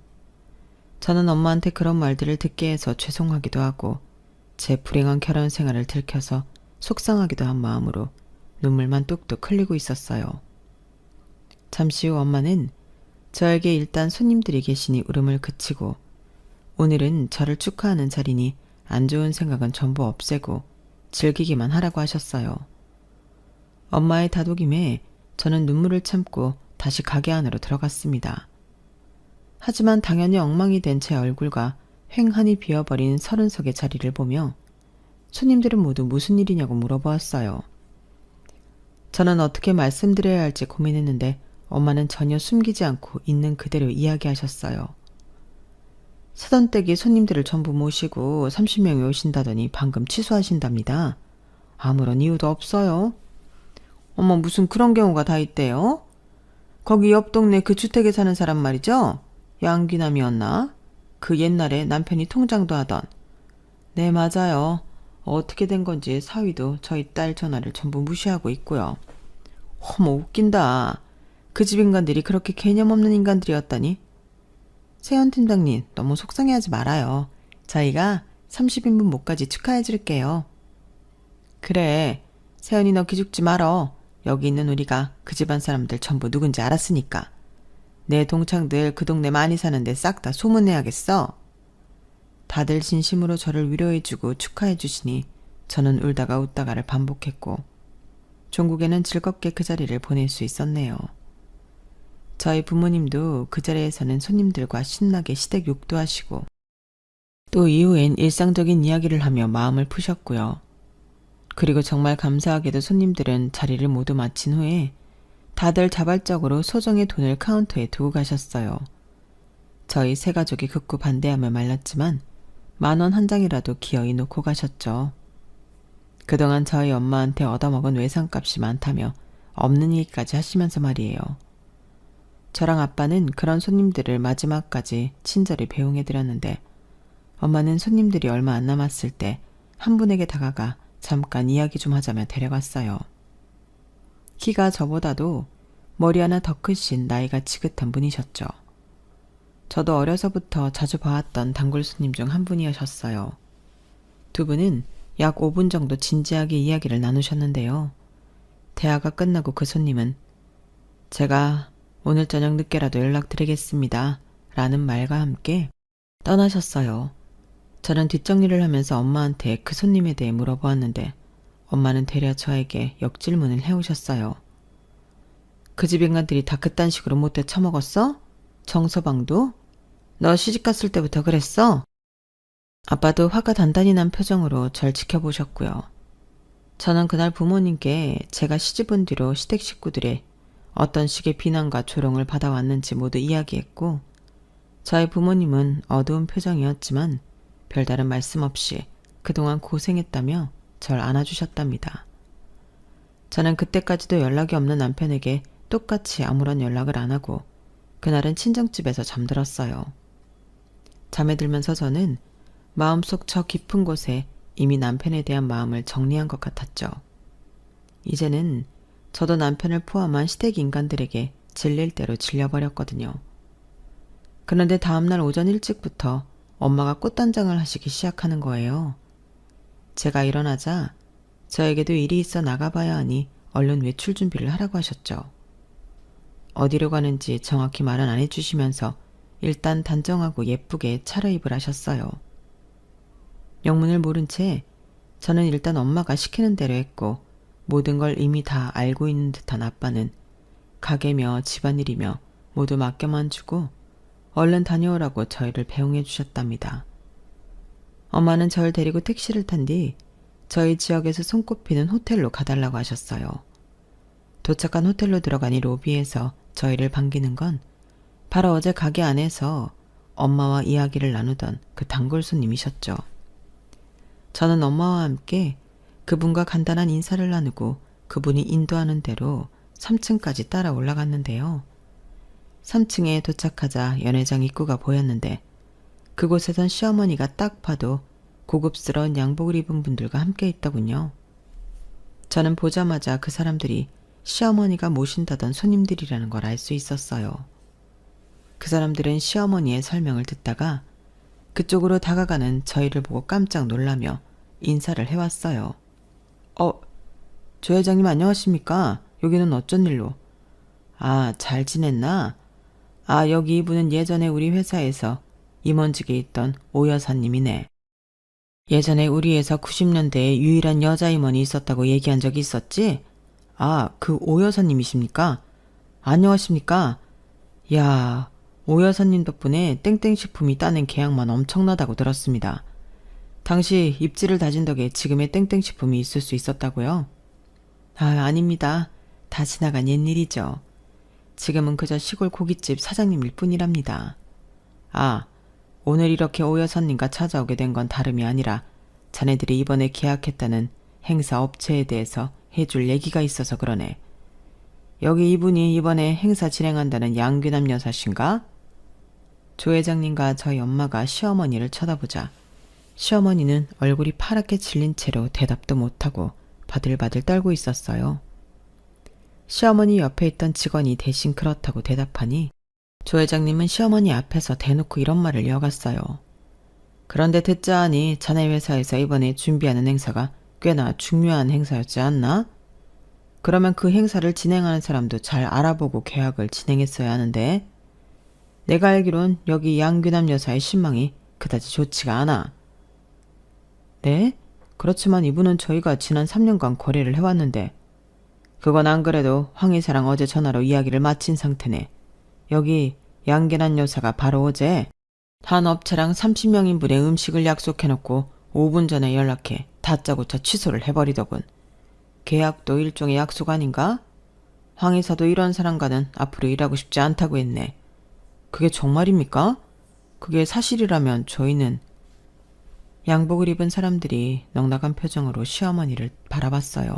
저는 엄마한테 그런 말들을 듣게 해서 죄송하기도 하고 제 불행한 결혼 생활을 들켜서 속상하기도 한 마음으로 눈물만 뚝뚝 흘리고 있었어요. 잠시 후 엄마는 저에게 일단 손님들이 계시니 울음을 그치고 오늘은 저를 축하하는 자리니 안 좋은 생각은 전부 없애고 즐기기만 하라고 하셨어요. 엄마의 다독임에 저는 눈물을 참고 다시 가게 안으로 들어갔습니다. 하지만 당연히 엉망이 된 제 얼굴과 횡하니 비어버린 30석의 자리를 보며 손님들은 모두 무슨 일이냐고 물어보았어요. 저는 어떻게 말씀드려야 할지 고민했는데 엄마는 전혀 숨기지 않고 있는 그대로 이야기하셨어요. 사돈댁이 손님들을 전부 모시고 30명이 오신다더니 방금 취소하신답니다. 아무런 이유도 없어요. 어머, 무슨 그런 경우가 다 있대요? 거기 옆 동네 그 주택에 사는 사람 말이죠? 양귀남이었나? 그 옛날에 남편이 통장도 하던. 네, 맞아요. 어떻게 된 건지 사위도 저희 딸 전화를 전부 무시하고 있고요. 어머, 웃긴다. 그 집 인간들이 그렇게 개념 없는 인간들이었다니. 세연 팀장님, 너무 속상해하지 말아요. 저희가 30인분 못까지 축하해줄게요. 그래, 세연이 너 기죽지 말어. 여기 있는 우리가 그 집안 사람들 전부 누군지 알았으니까. 내 동창들 그 동네 많이 사는데 싹 다 소문내야겠어. 다들 진심으로 저를 위로해주고 축하해주시니 저는 울다가 웃다가를 반복했고 종국에는 즐겁게 그 자리를 보낼 수 있었네요. 저희 부모님도 그 자리에서는 손님들과 신나게 시댁 욕도 하시고 또 이후엔 일상적인 이야기를 하며 마음을 푸셨고요. 그리고 정말 감사하게도 손님들은 자리를 모두 마친 후에 다들 자발적으로 소정의 돈을 카운터에 두고 가셨어요. 저희 세 가족이 극구 반대하며 말렸지만 10,000원 한 장이라도 기어이 놓고 가셨죠. 그동안 저희 엄마한테 얻어먹은 외상값이 많다며 없는 얘기까지 하시면서 말이에요. 저랑 아빠는 그런 손님들을 마지막까지 친절히 배웅해드렸는데 엄마는 손님들이 얼마 안 남았을 때 한 분에게 다가가 잠깐 이야기 좀 하자며 데려갔어요. 키가 저보다도 머리 하나 더 크신 나이가 지긋한 분이셨죠. 저도 어려서부터 자주 봐왔던 단골 손님 중 한 분이셨어요. 두 분은 약 5분 정도 진지하게 이야기를 나누셨는데요. 대화가 끝나고 그 손님은 제가 오늘 저녁 늦게라도 연락드리겠습니다. 라는 말과 함께 떠나셨어요. 저는 뒷정리를 하면서 엄마한테 그 손님에 대해 물어보았는데 엄마는 되려 저에게 역질문을 해오셨어요. 그 집 인간들이 다 그딴 식으로 못돼 처먹었어? 정서방도? 너 시집갔을 때부터 그랬어? 아빠도 화가 단단히 난 표정으로 절 지켜보셨고요. 저는 그날 부모님께 제가 시집 온 뒤로 시댁 식구들의 어떤 식의 비난과 조롱을 받아왔는지 모두 이야기했고 저희 부모님은 어두운 표정이었지만 별다른 말씀 없이 그동안 고생했다며 절 안아주셨답니다. 저는 그때까지도 연락이 없는 남편에게 똑같이 아무런 연락을 안 하고 그날은 친정집에서 잠들었어요. 잠에 들면서 저는 마음속 저 깊은 곳에 이미 남편에 대한 마음을 정리한 것 같았죠. 이제는 저도 남편을 포함한 시댁 인간들에게 질릴 대로 질려버렸거든요. 그런데 다음날 오전 일찍부터 엄마가 꽃단장을 하시기 시작하는 거예요. 제가 일어나자 저에게도 일이 있어 나가봐야 하니 얼른 외출 준비를 하라고 하셨죠. 어디로 가는지 정확히 말은 안 해주시면서 일단 단정하고 예쁘게 차려입을 하셨어요. 영문을 모른 채 저는 일단 엄마가 시키는 대로 했고 모든 걸 이미 다 알고 있는 듯한 아빠는 가게며 집안일이며 모두 맡겨만 주고 얼른 다녀오라고 저희를 배웅해 주셨답니다. 엄마는 절 데리고 택시를 탄 뒤 저희 지역에서 손꼽히는 호텔로 가달라고 하셨어요. 도착한 호텔로 들어가니 로비에서 저희를 반기는 건 바로 어제 가게 안에서 엄마와 이야기를 나누던 그 단골 손님이셨죠. 저는 엄마와 함께 그분과 간단한 인사를 나누고 그분이 인도하는 대로 3층까지 따라 올라갔는데요. 3층에 도착하자 연회장 입구가 보였는데 그곳에선 시어머니가 딱 봐도 고급스러운 양복을 입은 분들과 함께 있더군요. 저는 보자마자 그 사람들이 시어머니가 모신다던 손님들이라는 걸 알 수 있었어요. 그 사람들은 시어머니의 설명을 듣다가 그쪽으로 다가가는 저희를 보고 깜짝 놀라며 인사를 해왔어요. 조 회장님 안녕하십니까? 여기는 어쩐 일로? 아, 잘 지냈나? 아, 여기 이분은 예전에 우리 회사에서 임원직에 있던 오 여사님이네. 예전에 우리 회사 90년대에 유일한 여자 임원이 있었다고 얘기한 적이 있었지? 아, 그 오 여사님이십니까? 안녕하십니까? 야, 오 여사님 덕분에 땡땡식품이 따낸 계약만 엄청나다고 들었습니다. 당시 입지를 다진 덕에 지금의 땡땡식품이 있을 수 있었다고요? 아, 아닙니다. 다 지나간 옛일이죠. 지금은 그저 시골 고깃집 사장님일 뿐이랍니다. 아, 오늘 이렇게 오 여사님과 찾아오게 된 건 다름이 아니라 자네들이 이번에 계약했다는 행사 업체에 대해서 해줄 얘기가 있어서 그러네. 여기 이분이 이번에 행사 진행한다는 양귀남 여사신가? 조 회장님과 저희 엄마가 시어머니를 쳐다보자 시어머니는 얼굴이 파랗게 질린 채로 대답도 못하고 바들바들 떨고 있었어요. 시어머니 옆에 있던 직원이 대신 그렇다고 대답하니 조 회장님은 시어머니 앞에서 대놓고 이런 말을 이어갔어요. 그런데 듣자 하니 자네 회사에서 이번에 준비하는 행사가 꽤나 중요한 행사였지 않나? 그러면 그 행사를 진행하는 사람도 잘 알아보고 계약을 진행했어야 하는데 내가 알기론 여기 양귀남 여사의 신망이 그다지 좋지가 않아. 네? 그렇지만 이분은 저희가 지난 3년간 거래를 해왔는데 그건 안 그래도 황 이사랑 어제 전화로 이야기를 마친 상태네. 여기 양귀남 여사가 바로 어제 한 업체랑 30명인분의 음식을 약속해놓고 5분 전에 연락해 다짜고짜 취소를 해버리더군. 계약도 일종의 약속 아닌가? 황 이사도 이런 사람과는 앞으로 일하고 싶지 않다고 했네. 그게 정말입니까? 그게 사실이라면 저희는... 양복을 입은 사람들이 넉넉한 표정으로 시어머니를 바라봤어요.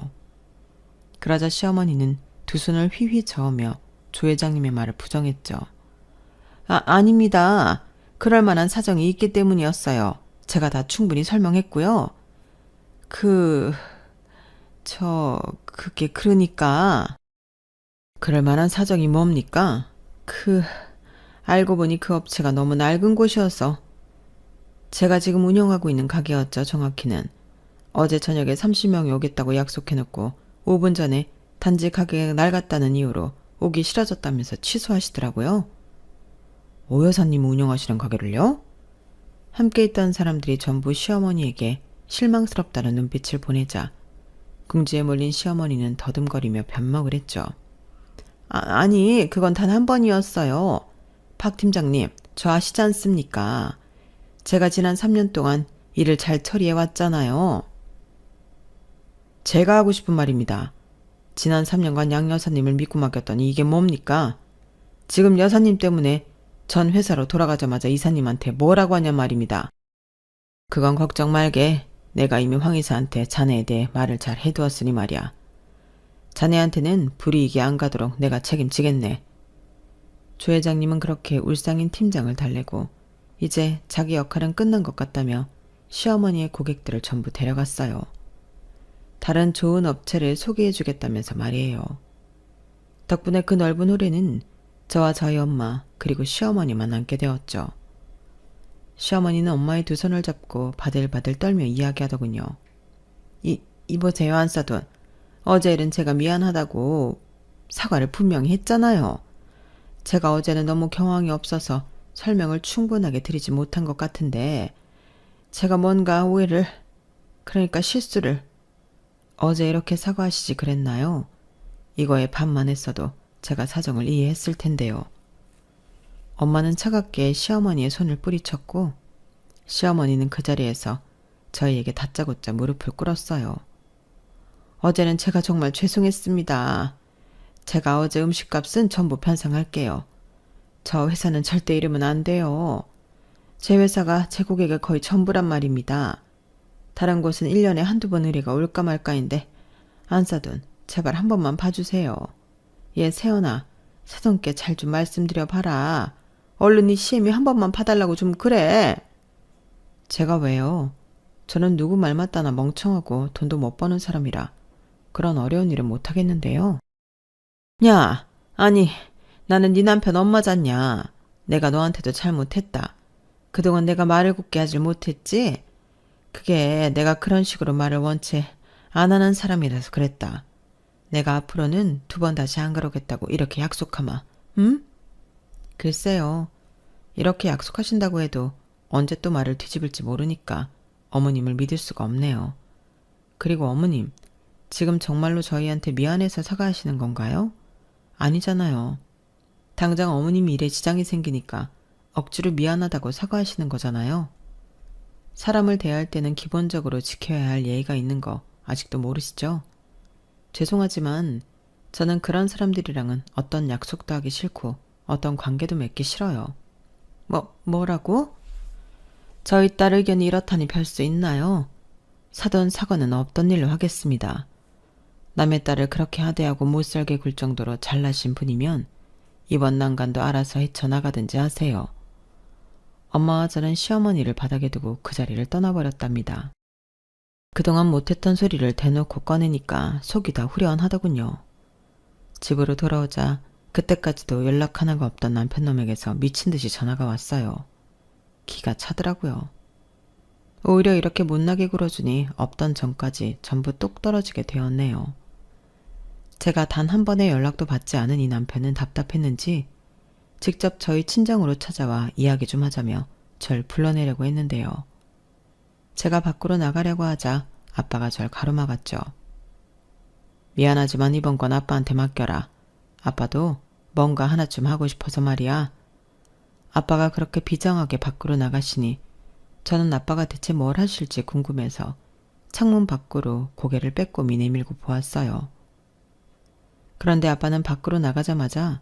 그러자 시어머니는 두 손을 휘휘 저으며 조 회장님의 말을 부정했죠. 아닙니다. 그럴 만한 사정이 있기 때문이었어요. 제가 다 충분히 설명했고요. 그게 그러니까... 그럴 만한 사정이 뭡니까? 알고 보니 그 업체가 너무 낡은 곳이어서. 제가 지금 운영하고 있는 가게였죠, 정확히는. 어제 저녁에 30명이 오겠다고 약속해놓고 5분 전에 단지 가게가 낡았다는 이유로 오기 싫어졌다면서 취소하시더라고요. 오 여사님이 운영하시는 가게를요? 함께 있던 사람들이 전부 시어머니에게 실망스럽다는 눈빛을 보내자 궁지에 몰린 시어머니는 더듬거리며 변명을 했죠. 아니, 그건 단 한 번이었어요. 박 팀장님, 저 아시지 않습니까? 제가 지난 3년 동안 일을 잘 처리해왔잖아요. 제가 하고 싶은 말입니다. 지난 3년간 양 여사님을 믿고 맡겼더니 이게 뭡니까? 지금 여사님 때문에 전 회사로 돌아가자마자 이사님한테 뭐라고 하냐 말입니다. 그건 걱정 말게. 내가 이미 황 이사한테 자네에 대해 말을 잘 해두었으니 말이야. 자네한테는 불이익이 안 가도록 내가 책임지겠네. 조 회장님은 그렇게 울상인 팀장을 달래고 이제 자기 역할은 끝난 것 같다며 시어머니의 고객들을 전부 데려갔어요. 다른 좋은 업체를 소개해주겠다면서 말이에요. 덕분에 그 넓은 홀에는 저와 저희 엄마 그리고 시어머니만 앉게 되었죠. 시어머니는 엄마의 두 손을 잡고 바들바들 떨며 이야기하더군요. 이보세요, 안사돈. 어제 일은 제가 미안하다고 사과를 분명히 했잖아요. 제가 어제는 너무 경황이 없어서 설명을 충분하게 드리지 못한 것 같은데 제가 뭔가 오해를, 그러니까 실수를... 어제 이렇게 사과하시지 그랬나요? 이거에 반만 했어도 제가 사정을 이해했을 텐데요. 엄마는 차갑게 시어머니의 손을 뿌리쳤고 시어머니는 그 자리에서 저희에게 다짜고짜 무릎을 꿇었어요. 어제는 제가 정말 죄송했습니다. 제가 어제 음식값은 전부 편성할게요. 저 회사는 절대 이러면 안 돼요. 제 회사가 제 고객의 거의 전부란 말입니다. 다른 곳은 1년에 한두 번 의뢰가 올까 말까인데 안사돈 제발 한 번만 봐주세요. 얘 세연아, 사돈께 잘 좀 말씀드려 봐라. 얼른 이 CM이 한 번만 봐달라고 좀 그래. 제가 왜요? 저는 누구 말 맞다나 멍청하고 돈도 못 버는 사람이라 그런 어려운 일은 못하겠는데요. 야, 아니 나는 네 남편 엄마잖냐. 내가 너한테도 잘못했다. 그동안 내가 말을 곱게 하질 못했지? 그게 내가 그런 식으로 말을 원체 안 하는 사람이라서 그랬다. 내가 앞으로는 2번 다시 안 그러겠다고 이렇게 약속하마. 응? 글쎄요. 이렇게 약속하신다고 해도 언제 또 말을 뒤집을지 모르니까 어머님을 믿을 수가 없네요. 그리고 어머님, 지금 정말로 저희한테 미안해서 사과하시는 건가요? 아니잖아요. 당장 어머님 일에 지장이 생기니까 억지로 미안하다고 사과하시는 거잖아요. 사람을 대할 때는 기본적으로 지켜야 할 예의가 있는 거 아직도 모르시죠? 죄송하지만 저는 그런 사람들이랑은 어떤 약속도 하기 싫고 어떤 관계도 맺기 싫어요. 뭐라고? 저희 딸 의견이 이렇다니 별 수 있나요? 사돈 사과는 없던 일로 하겠습니다. 남의 딸을 그렇게 하대하고 못살게 굴 정도로 잘나신 분이면 이번 난간도 알아서 헤쳐나가든지 하세요. 엄마와 저는 시어머니를 바닥에 두고 그 자리를 떠나버렸답니다. 그동안 못했던 소리를 대놓고 꺼내니까 속이 다 후련하더군요. 집으로 돌아오자 그때까지도 연락 하나가 없던 남편놈에게서 미친 듯이 전화가 왔어요. 기가 차더라고요. 오히려 이렇게 못나게 굴어주니 없던 전까지 전부 똑 떨어지게 되었네요. 제가 단 한 번의 연락도 받지 않은 이 남편은 답답했는지 직접 저희 친정으로 찾아와 이야기 좀 하자며 절 불러내려고 했는데요. 제가 밖으로 나가려고 하자 아빠가 절 가로막았죠. 미안하지만 이번 건 아빠한테 맡겨라. 아빠도 뭔가 하나쯤 하고 싶어서 말이야. 아빠가 그렇게 비장하게 밖으로 나가시니 저는 아빠가 대체 뭘 하실지 궁금해서 창문 밖으로 고개를 빼꼼히 내밀고 보았어요. 그런데 아빠는 밖으로 나가자마자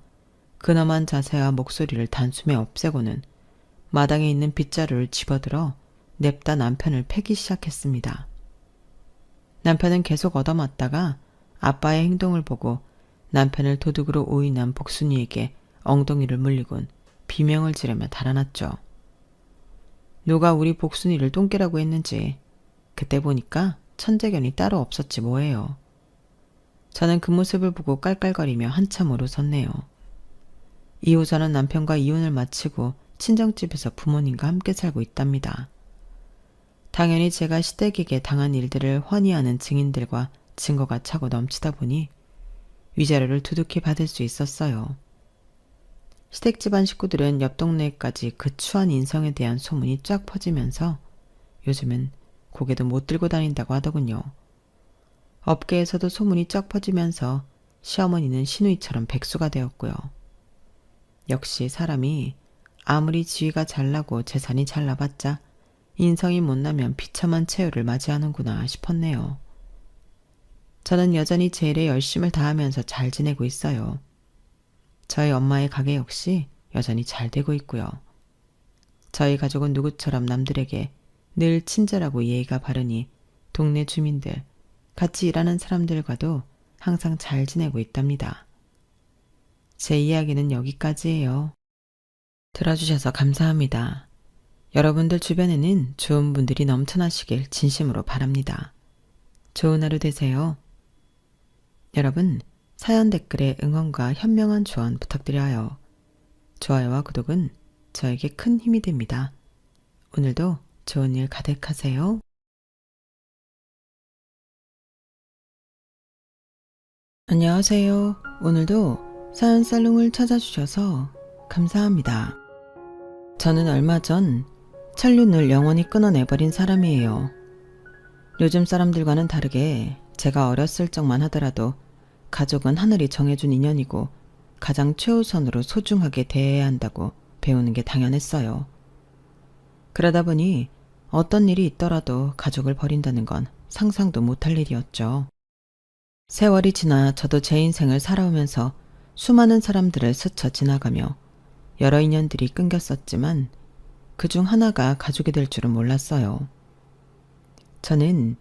근엄한 자세와 목소리를 단숨에 없애고는 마당에 있는 빗자루를 집어들어 냅다 남편을 패기 시작했습니다. 남편은 계속 얻어맞다가 아빠의 행동을 보고 남편을 도둑으로 오인한 복순이에게 엉덩이를 물리곤 비명을 지르며 달아났죠. 누가 우리 복순이를 똥개라고 했는지 그때 보니까 천재견이 따로 없었지 뭐예요. 저는 그 모습을 보고 깔깔거리며 한참 울었었네요. 이후 저는 남편과 이혼을 마치고 친정집에서 부모님과 함께 살고 있답니다. 당연히 제가 시댁에게 당한 일들을 환희하는 증인들과 증거가 차고 넘치다 보니 위자료를 두둑히 받을 수 있었어요. 시댁 집안 식구들은 옆 동네까지 그 추한 인성에 대한 소문이 쫙 퍼지면서 요즘은 고개도 못 들고 다닌다고 하더군요. 업계에서도 소문이 쫙 퍼지면서 시어머니는 시누이처럼 백수가 되었고요. 역시 사람이 아무리 지위가 잘나고 재산이 잘나봤자 인성이 못나면 비참한 최후를 맞이하는구나 싶었네요. 저는 여전히 제 일에 열심을 다하면서 잘 지내고 있어요. 저희 엄마의 가게 역시 여전히 잘 되고 있고요. 저희 가족은 누구처럼 남들에게 늘 친절하고 예의가 바르니 동네 주민들, 같이 일하는 사람들과도 항상 잘 지내고 있답니다. 제 이야기는 여기까지예요. 들어주셔서 감사합니다. 여러분들 주변에는 좋은 분들이 넘쳐나시길 진심으로 바랍니다. 좋은 하루 되세요. 여러분, 사연 댓글에 응원과 현명한 조언 부탁드려요. 좋아요와 구독은 저에게 큰 힘이 됩니다. 오늘도 좋은 일 가득하세요. 안녕하세요. 오늘도 사연 살롱을 찾아주셔서 감사합니다. 저는 얼마 전 천륜을 영원히 끊어내버린 사람이에요. 요즘 사람들과는 다르게 제가 어렸을 적만 하더라도 가족은 하늘이 정해준 인연이고 가장 최우선으로 소중하게 대해야 한다고 배우는 게 당연했어요. 그러다 보니 어떤 일이 있더라도 가족을 버린다는 건 상상도 못할 일이었죠. 세월이 지나 저도 제 인생을 살아오면서 수많은 사람들을 스쳐 지나가며 여러 인연들이 끊겼었지만 그중 하나가 가족이 될 줄은 몰랐어요. 저는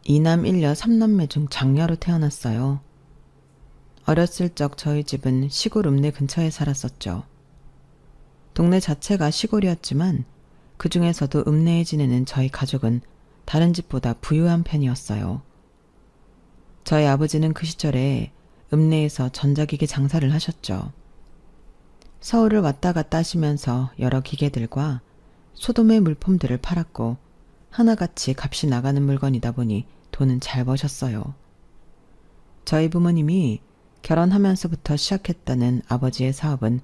2남 1녀 3남매 중 장녀로 태어났어요. 어렸을 적 저희 집은 시골 읍내 근처에 살았었죠. 동네 자체가 시골이었지만 그 중에서도 읍내에 지내는 저희 가족은 다른 집보다 부유한 편이었어요. 저희 아버지는 그 시절에 읍내에서 전자기기 장사를 하셨죠. 서울을 왔다 갔다 하시면서 여러 기계들과 소도매 물품들을 팔았고 하나같이 값이 나가는 물건이다 보니 돈은 잘 버셨어요. 저희 부모님이 결혼하면서부터 시작했다는 아버지의 사업은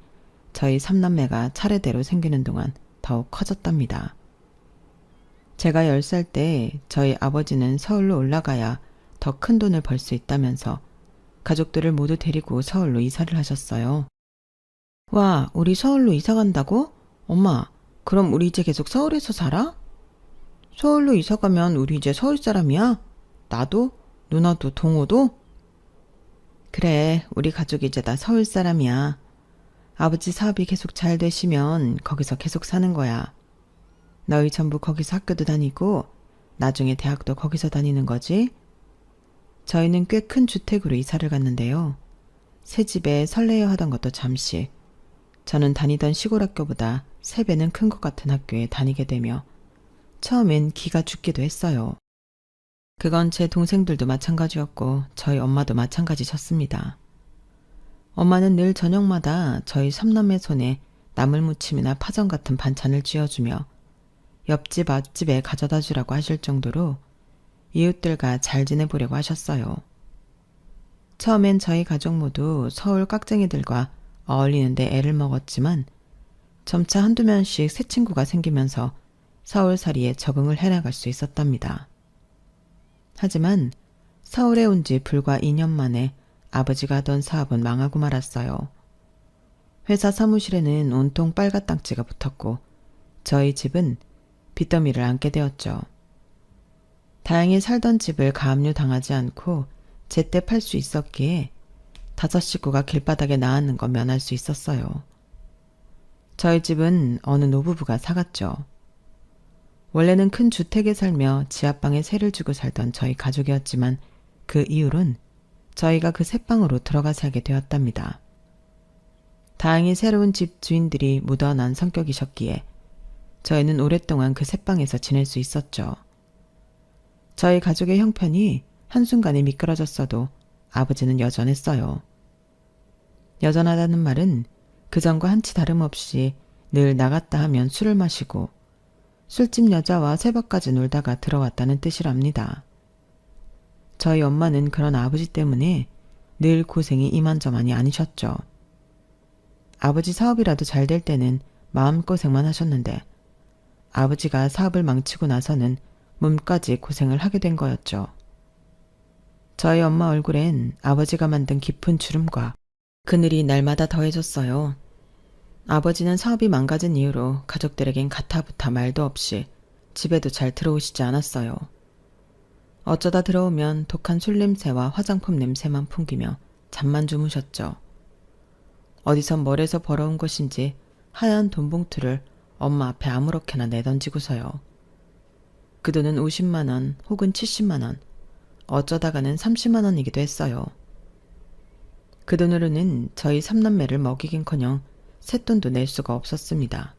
저희 3남매가 차례대로 생기는 동안 더욱 커졌답니다. 제가 10살 때 저희 아버지는 서울로 올라가야 더 큰 돈을 벌 수 있다면서 가족들을 모두 데리고 서울로 이사를 하셨어요. 와, 우리 서울로 이사 간다고? 엄마, 그럼 우리 이제 계속 서울에서 살아? 서울로 이사 가면 우리 이제 서울 사람이야? 나도? 누나도? 동호도? 그래, 우리 가족이 이제 다 서울 사람이야. 아버지 사업이 계속 잘 되시면 거기서 계속 사는 거야. 너희 전부 거기서 학교도 다니고 나중에 대학도 거기서 다니는 거지? 저희는 꽤 큰 주택으로 이사를 갔는데요. 새 집에 설레어 하던 것도 잠시. 저는 다니던 시골 학교보다 3배는 큰 것 같은 학교에 다니게 되며 처음엔 기가 죽기도 했어요. 그건 제 동생들도 마찬가지였고 저희 엄마도 마찬가지셨습니다. 엄마는 늘 저녁마다 저희 3남매 손에 나물무침이나 파전 같은 반찬을 쥐어주며 옆집 앞집에 가져다 주라고 하실 정도로 이웃들과 잘 지내보려고 하셨어요. 처음엔 저희 가족 모두 서울 깍쟁이들과 어울리는데 애를 먹었지만 점차 한두 명씩 새 친구가 생기면서 서울살이에 적응을 해나갈 수 있었답니다. 하지만 서울에 온 지 불과 2년 만에 아버지가 하던 사업은 망하고 말았어요. 회사 사무실에는 온통 빨갛딱지가 붙었고 저희 집은 빚더미를 안게 되었죠. 다행히 살던 집을 가압류 당하지 않고 제때 팔 수 있었기에 5식구가 길바닥에 나앉는 거 면할 수 있었어요. 저희 집은 어느 노부부가 사갔죠. 원래는 큰 주택에 살며 지하방에 세를 주고 살던 저희 가족이었지만 그 이후론 저희가 그 새방으로 들어가 살게 되었답니다. 다행히 새로운 집 주인들이 묻어난 성격이셨기에 저희는 오랫동안 그 새방에서 지낼 수 있었죠. 저희 가족의 형편이 한순간에 미끄러졌어도 아버지는 여전했어요. 여전하다는 말은 그전과 한치 다름없이 늘 나갔다 하면 술을 마시고 술집 여자와 새벽까지 놀다가 들어왔다는 뜻이랍니다. 저희 엄마는 그런 아버지 때문에 늘 고생이 이만저만이 아니셨죠. 아버지 사업이라도 잘 될 때는 마음고생만 하셨는데 아버지가 사업을 망치고 나서는 몸까지 고생을 하게 된 거였죠. 저희 엄마 얼굴엔 아버지가 만든 깊은 주름과 그늘이 날마다 더해졌어요. 아버지는 사업이 망가진 이후로 가족들에겐 가타부타 말도 없이 집에도 잘 들어오시지 않았어요. 어쩌다 들어오면 독한 술 냄새와 화장품 냄새만 풍기며 잠만 주무셨죠. 어디서 멀에서 벌어온 것인지 하얀 돈봉투를 엄마 앞에 아무렇게나 내던지고서요. 그 돈은 50만 원 혹은 70만 원, 어쩌다가는 30만 원이기도 했어요. 그 돈으로는 저희 3남매를 먹이긴커녕 쇳돈도 낼 수가 없었습니다.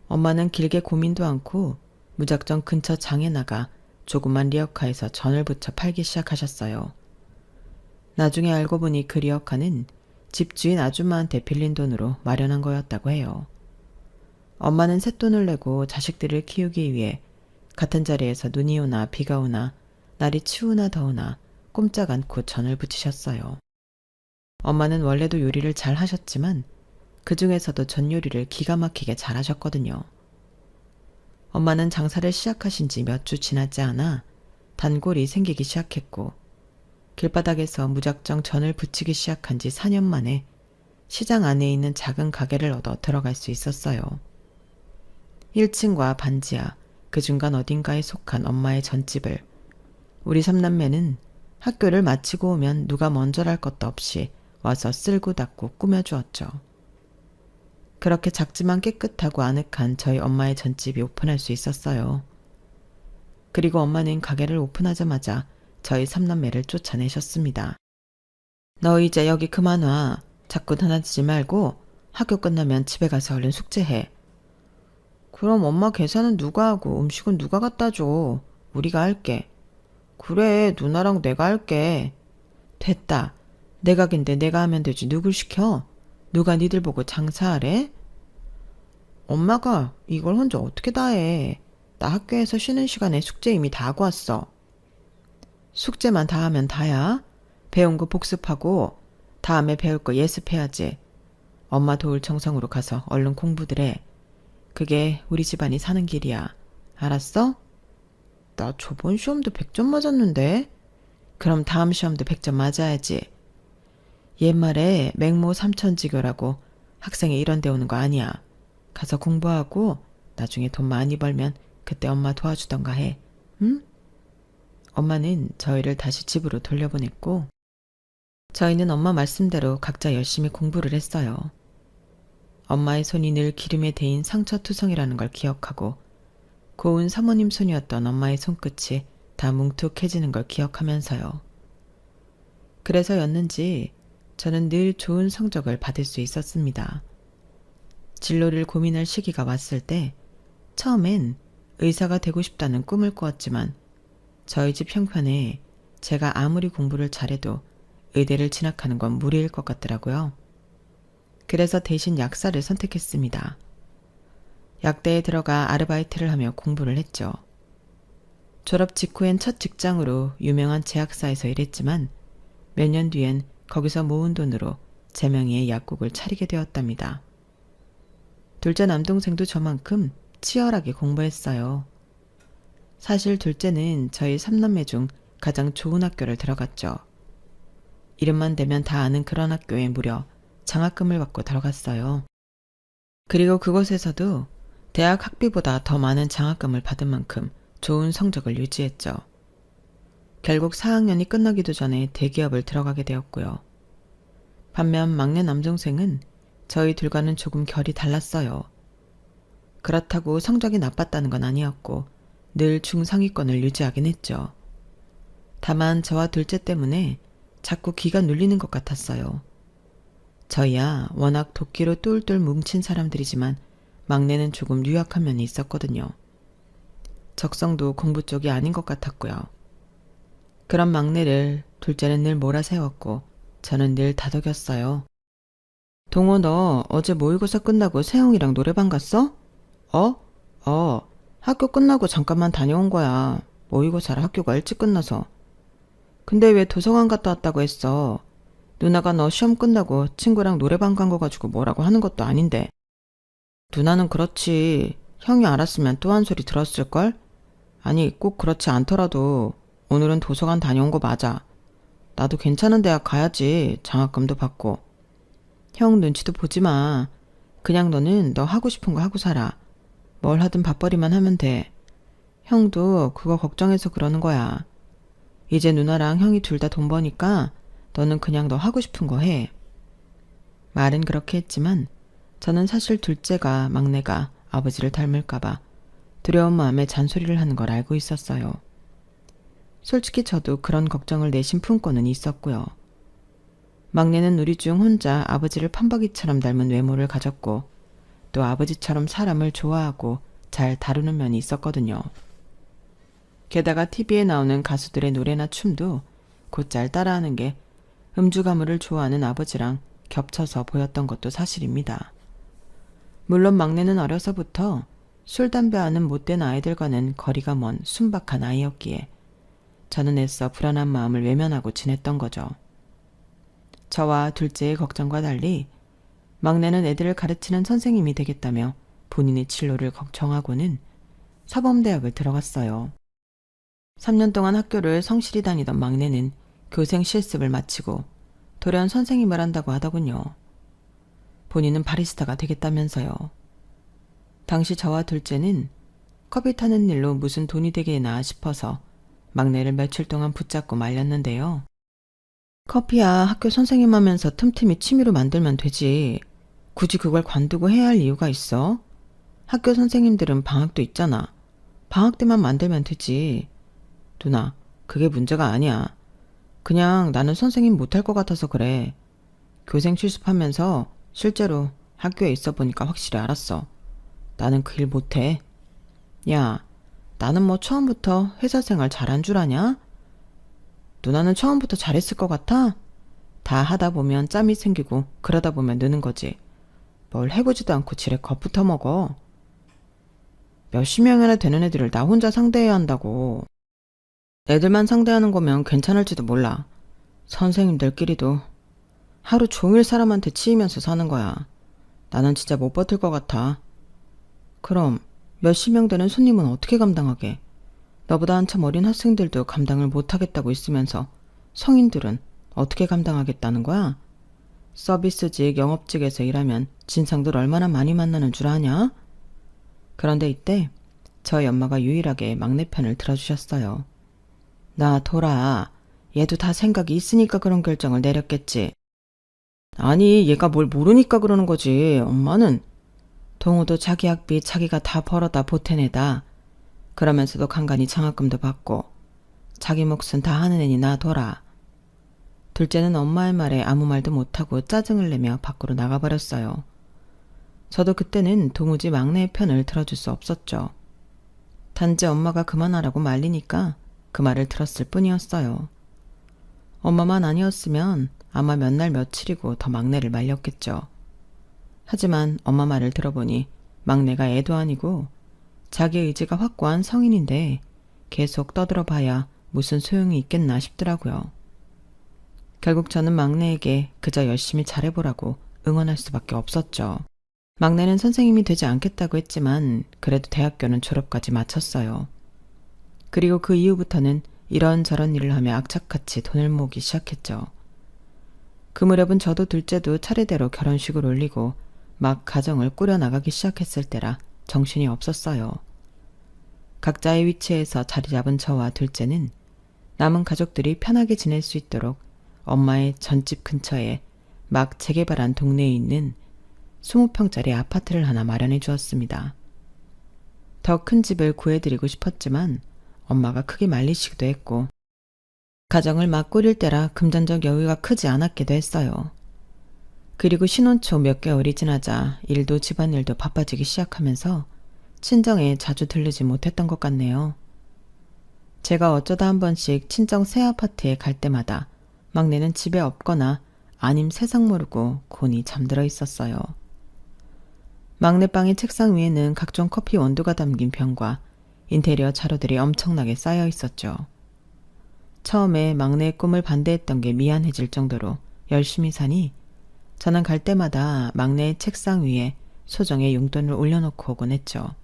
엄마는 길게 고민도 않고 무작정 근처 장에 나가 조그만 리어카에서 전을 부쳐 팔기 시작하셨어요. 나중에 알고 보니 그 리어카는 집주인 아줌마한테 빌린 돈으로 마련한 거였다고 해요. 엄마는 쇳돈을 내고 자식들을 키우기 위해 같은 자리에서 눈이 오나 비가 오나 날이 추우나 더우나 꼼짝 않고 전을 부치셨어요. 엄마는 원래도 요리를 잘 하셨지만 그 중에서도 전 요리를 기가 막히게 잘 하셨거든요. 엄마는 장사를 시작하신 지 몇 주 지나지 않아 단골이 생기기 시작했고 길바닥에서 무작정 전을 부치기 시작한 지 4년 만에 시장 안에 있는 작은 가게를 얻어 들어갈 수 있었어요. 1층과 반지하, 그 중간 어딘가에 속한 엄마의 전집을 우리 3남매는 학교를 마치고 오면 누가 먼저랄 것도 없이 와서 쓸고 닦고 꾸며주었죠. 그렇게 작지만 깨끗하고 아늑한 저희 엄마의 전집이 오픈할 수 있었어요. 그리고 엄마는 가게를 오픈하자마자 저희 3남매를 쫓아내셨습니다. 너 이제 여기 그만 와. 자꾸 다니지 말고 학교 끝나면 집에 가서 얼른 숙제해. 그럼 엄마 계산은 누가 하고 음식은 누가 갖다 줘? 우리가 할게. 그래, 누나랑 내가 할게. 됐다. 내 가게인데 내가 하면 되지. 누굴 시켜? 누가 니들 보고 장사하래? 엄마가 이걸 혼자 어떻게 다 해. 나 학교에서 쉬는 시간에 숙제 이미 다 하고 왔어. 숙제만 다 하면 다야. 배운 거 복습하고 다음에 배울 거 예습해야지. 엄마 도울 정성으로 가서 얼른 공부들 해. 그게 우리 집안이 사는 길이야. 알았어? 나 저번 시험도 100점 맞았는데? 그럼 다음 시험도 100점 맞아야지. 옛말에 맹모 삼천지교라고 학생이 이런 데 오는 거 아니야. 가서 공부하고 나중에 돈 많이 벌면 그때 엄마 도와주던가 해. 응? 엄마는 저희를 다시 집으로 돌려보냈고 저희는 엄마 말씀대로 각자 열심히 공부를 했어요. 엄마의 손이 늘 기름에 데인 상처투성이라는 걸 기억하고 고운 사모님 손이었던 엄마의 손끝이 다 뭉툭해지는 걸 기억하면서요. 그래서였는지 저는 늘 좋은 성적을 받을 수 있었습니다. 진로를 고민할 시기가 왔을 때 처음엔 의사가 되고 싶다는 꿈을 꾸었지만 저희 집 형편에 제가 아무리 공부를 잘해도 의대를 진학하는 건 무리일 것 같더라고요. 그래서 대신 약사를 선택했습니다. 약대에 들어가 아르바이트를 하며 공부를 했죠. 졸업 직후엔 첫 직장으로 유명한 제약사에서 일했지만 몇 년 뒤엔 거기서 모은 돈으로 제 명의의 약국을 차리게 되었답니다. 둘째 남동생도 저만큼 치열하게 공부했어요. 사실 둘째는 저희 3남매 중 가장 좋은 학교를 들어갔죠. 이름만 대면 다 아는 그런 학교에 무려 장학금을 받고 들어갔어요. 그리고 그곳에서도 대학 학비보다 더 많은 장학금을 받은 만큼 좋은 성적을 유지했죠. 결국 4학년이 끝나기도 전에 대기업을 들어가게 되었고요. 반면 막내 남동생은 저희 둘과는 조금 결이 달랐어요. 그렇다고 성적이 나빴다는 건 아니었고 늘 중상위권을 유지하긴 했죠. 다만 저와 둘째 때문에 자꾸 기가 눌리는 것 같았어요. 저희야 워낙 도끼로 똘똘 뭉친 사람들이지만 막내는 조금 유약한 면이 있었거든요. 적성도 공부 쪽이 아닌 것 같았고요. 그런 막내를 둘째는 늘 몰아세웠고 저는 늘 다독였어요. 동호, 너 어제 모의고사 끝나고 세영이랑 노래방 갔어? 학교 끝나고 잠깐만 다녀온 거야. 모의고사를 학교가 일찍 끝나서. 근데 왜 도서관 갔다 왔다고 했어? 누나가 너 시험 끝나고 친구랑 노래방 간 거 가지고 뭐라고 하는 것도 아닌데. 누나는 그렇지. 형이 알았으면 또 한 소리 들었을걸? 아니, 꼭 그렇지 않더라도 오늘은 도서관 다녀온 거 맞아. 나도 괜찮은 대학 가야지. 장학금도 받고. 형 눈치도 보지 마. 그냥 너는 너 하고 싶은 거 하고 살아. 뭘 하든 밥벌이만 하면 돼. 형도 그거 걱정해서 그러는 거야. 이제 누나랑 형이 둘 다 돈 버니까 너는 그냥 너 하고 싶은 거 해. 말은 그렇게 했지만 저는 사실 둘째가 막내가 아버지를 닮을까봐 두려운 마음에 잔소리를 하는 걸 알고 있었어요. 솔직히 저도 그런 걱정을 내심 품고는 있었고요. 막내는 우리 중 혼자 아버지를 판박이처럼 닮은 외모를 가졌고 또 아버지처럼 사람을 좋아하고 잘 다루는 면이 있었거든요. 게다가 TV에 나오는 가수들의 노래나 춤도 곧잘 따라하는 게 음주 가물을 좋아하는 아버지랑 겹쳐서 보였던 것도 사실입니다. 물론 막내는 어려서부터 술, 담배하는 못된 아이들과는 거리가 먼 순박한 아이였기에 저는 애써 불안한 마음을 외면하고 지냈던 거죠. 저와 둘째의 걱정과 달리 막내는 애들을 가르치는 선생님이 되겠다며 본인의 진로를 정하고는 사범대학을 들어갔어요. 3년 동안 학교를 성실히 다니던 막내는 교생 실습을 마치고 돌연 선생님을 한다고 하더군요. 본인은 바리스타가 되겠다면서요. 당시 저와 둘째는 커피 타는 일로 무슨 돈이 되게나 싶어서 막내를 며칠 동안 붙잡고 말렸는데요. 커피야 학교 선생님 하면서 틈틈이 취미로 만들면 되지. 굳이 그걸 관두고 해야 할 이유가 있어? 학교 선생님들은 방학도 있잖아. 방학 때만 만들면 되지. 누나, 그게 문제가 아니야. 그냥 나는 선생님 못할 것 같아서 그래. 교생 실습하면서 실제로 학교에 있어 보니까 확실히 알았어. 나는 그 일 못해. 야, 나는 뭐 처음부터 회사 생활 잘한 줄 아냐? 누나는 처음부터 잘했을 것 같아? 다 하다 보면 짬이 생기고 그러다 보면 느는 거지. 뭘 해보지도 않고 지레 겁부터 먹어. 몇십 명이나 되는 애들을 나 혼자 상대해야 한다고. 애들만 상대하는 거면 괜찮을지도 몰라. 선생님들끼리도 하루 종일 사람한테 치이면서 사는 거야. 나는 진짜 못 버틸 것 같아. 그럼 몇십 명 되는 손님은 어떻게 감당하게? 너보다 한참 어린 학생들도 감당을 못하겠다고 있으면서 성인들은 어떻게 감당하겠다는 거야? 서비스직, 영업직에서 일하면 진상들 얼마나 많이 만나는 줄 아냐? 그런데 이때 저희 엄마가 유일하게 막내 편을 들어주셨어요. 나 돌아. 얘도 다 생각이 있으니까 그런 결정을 내렸겠지. 아니, 얘가 뭘 모르니까 그러는 거지. 엄마는 동호도 자기 학비 자기가 다 벌어다 보태내다. 그러면서도 간간히 장학금도 받고 자기 몫은 다 하는 애니 나 돌아. 둘째는 엄마의 말에 아무 말도 못하고 짜증을 내며 밖으로 나가버렸어요. 저도 그때는 도무지 막내의 편을 들어줄 수 없었죠. 단지 엄마가 그만하라고 말리니까 그 말을 들었을 뿐이었어요. 엄마만 아니었으면 아마 몇 날 며칠이고 더 막내를 말렸겠죠. 하지만 엄마 말을 들어보니 막내가 애도 아니고 자기 의지가 확고한 성인인데 계속 떠들어봐야 무슨 소용이 있겠나 싶더라고요. 결국 저는 막내에게 그저 열심히 잘해보라고 응원할 수밖에 없었죠. 막내는 선생님이 되지 않겠다고 했지만 그래도 대학교는 졸업까지 마쳤어요. 그리고 그 이후부터는 이런저런 일을 하며 악착같이 돈을 모으기 시작했죠. 그 무렵은 저도 둘째도 차례대로 결혼식을 올리고 막 가정을 꾸려나가기 시작했을 때라 정신이 없었어요. 각자의 위치에서 자리 잡은 저와 둘째는 남은 가족들이 편하게 지낼 수 있도록 엄마의 전집 근처에 막 재개발한 동네에 있는 20평짜리 아파트를 하나 마련해 주었습니다. 더 큰 집을 구해드리고 싶었지만 엄마가 크게 말리시기도 했고 가정을 막 꾸릴 때라 금전적 여유가 크지 않았기도 했어요. 그리고 신혼 초 몇 개월이 지나자 일도 집안일도 바빠지기 시작하면서 친정에 자주 들르지 못했던 것 같네요. 제가 어쩌다 한 번씩 친정 새 아파트에 갈 때마다 막내는 집에 없거나 아님 세상 모르고 곤히 잠들어 있었어요. 막내 방의 책상 위에는 각종 커피 원두가 담긴 병과 인테리어 자료들이 엄청나게 쌓여 있었죠. 처음에 막내의 꿈을 반대했던 게 미안해질 정도로 열심히 사니 저는 갈 때마다 막내의 책상 위에 소정의 용돈을 올려놓고 오곤 했죠.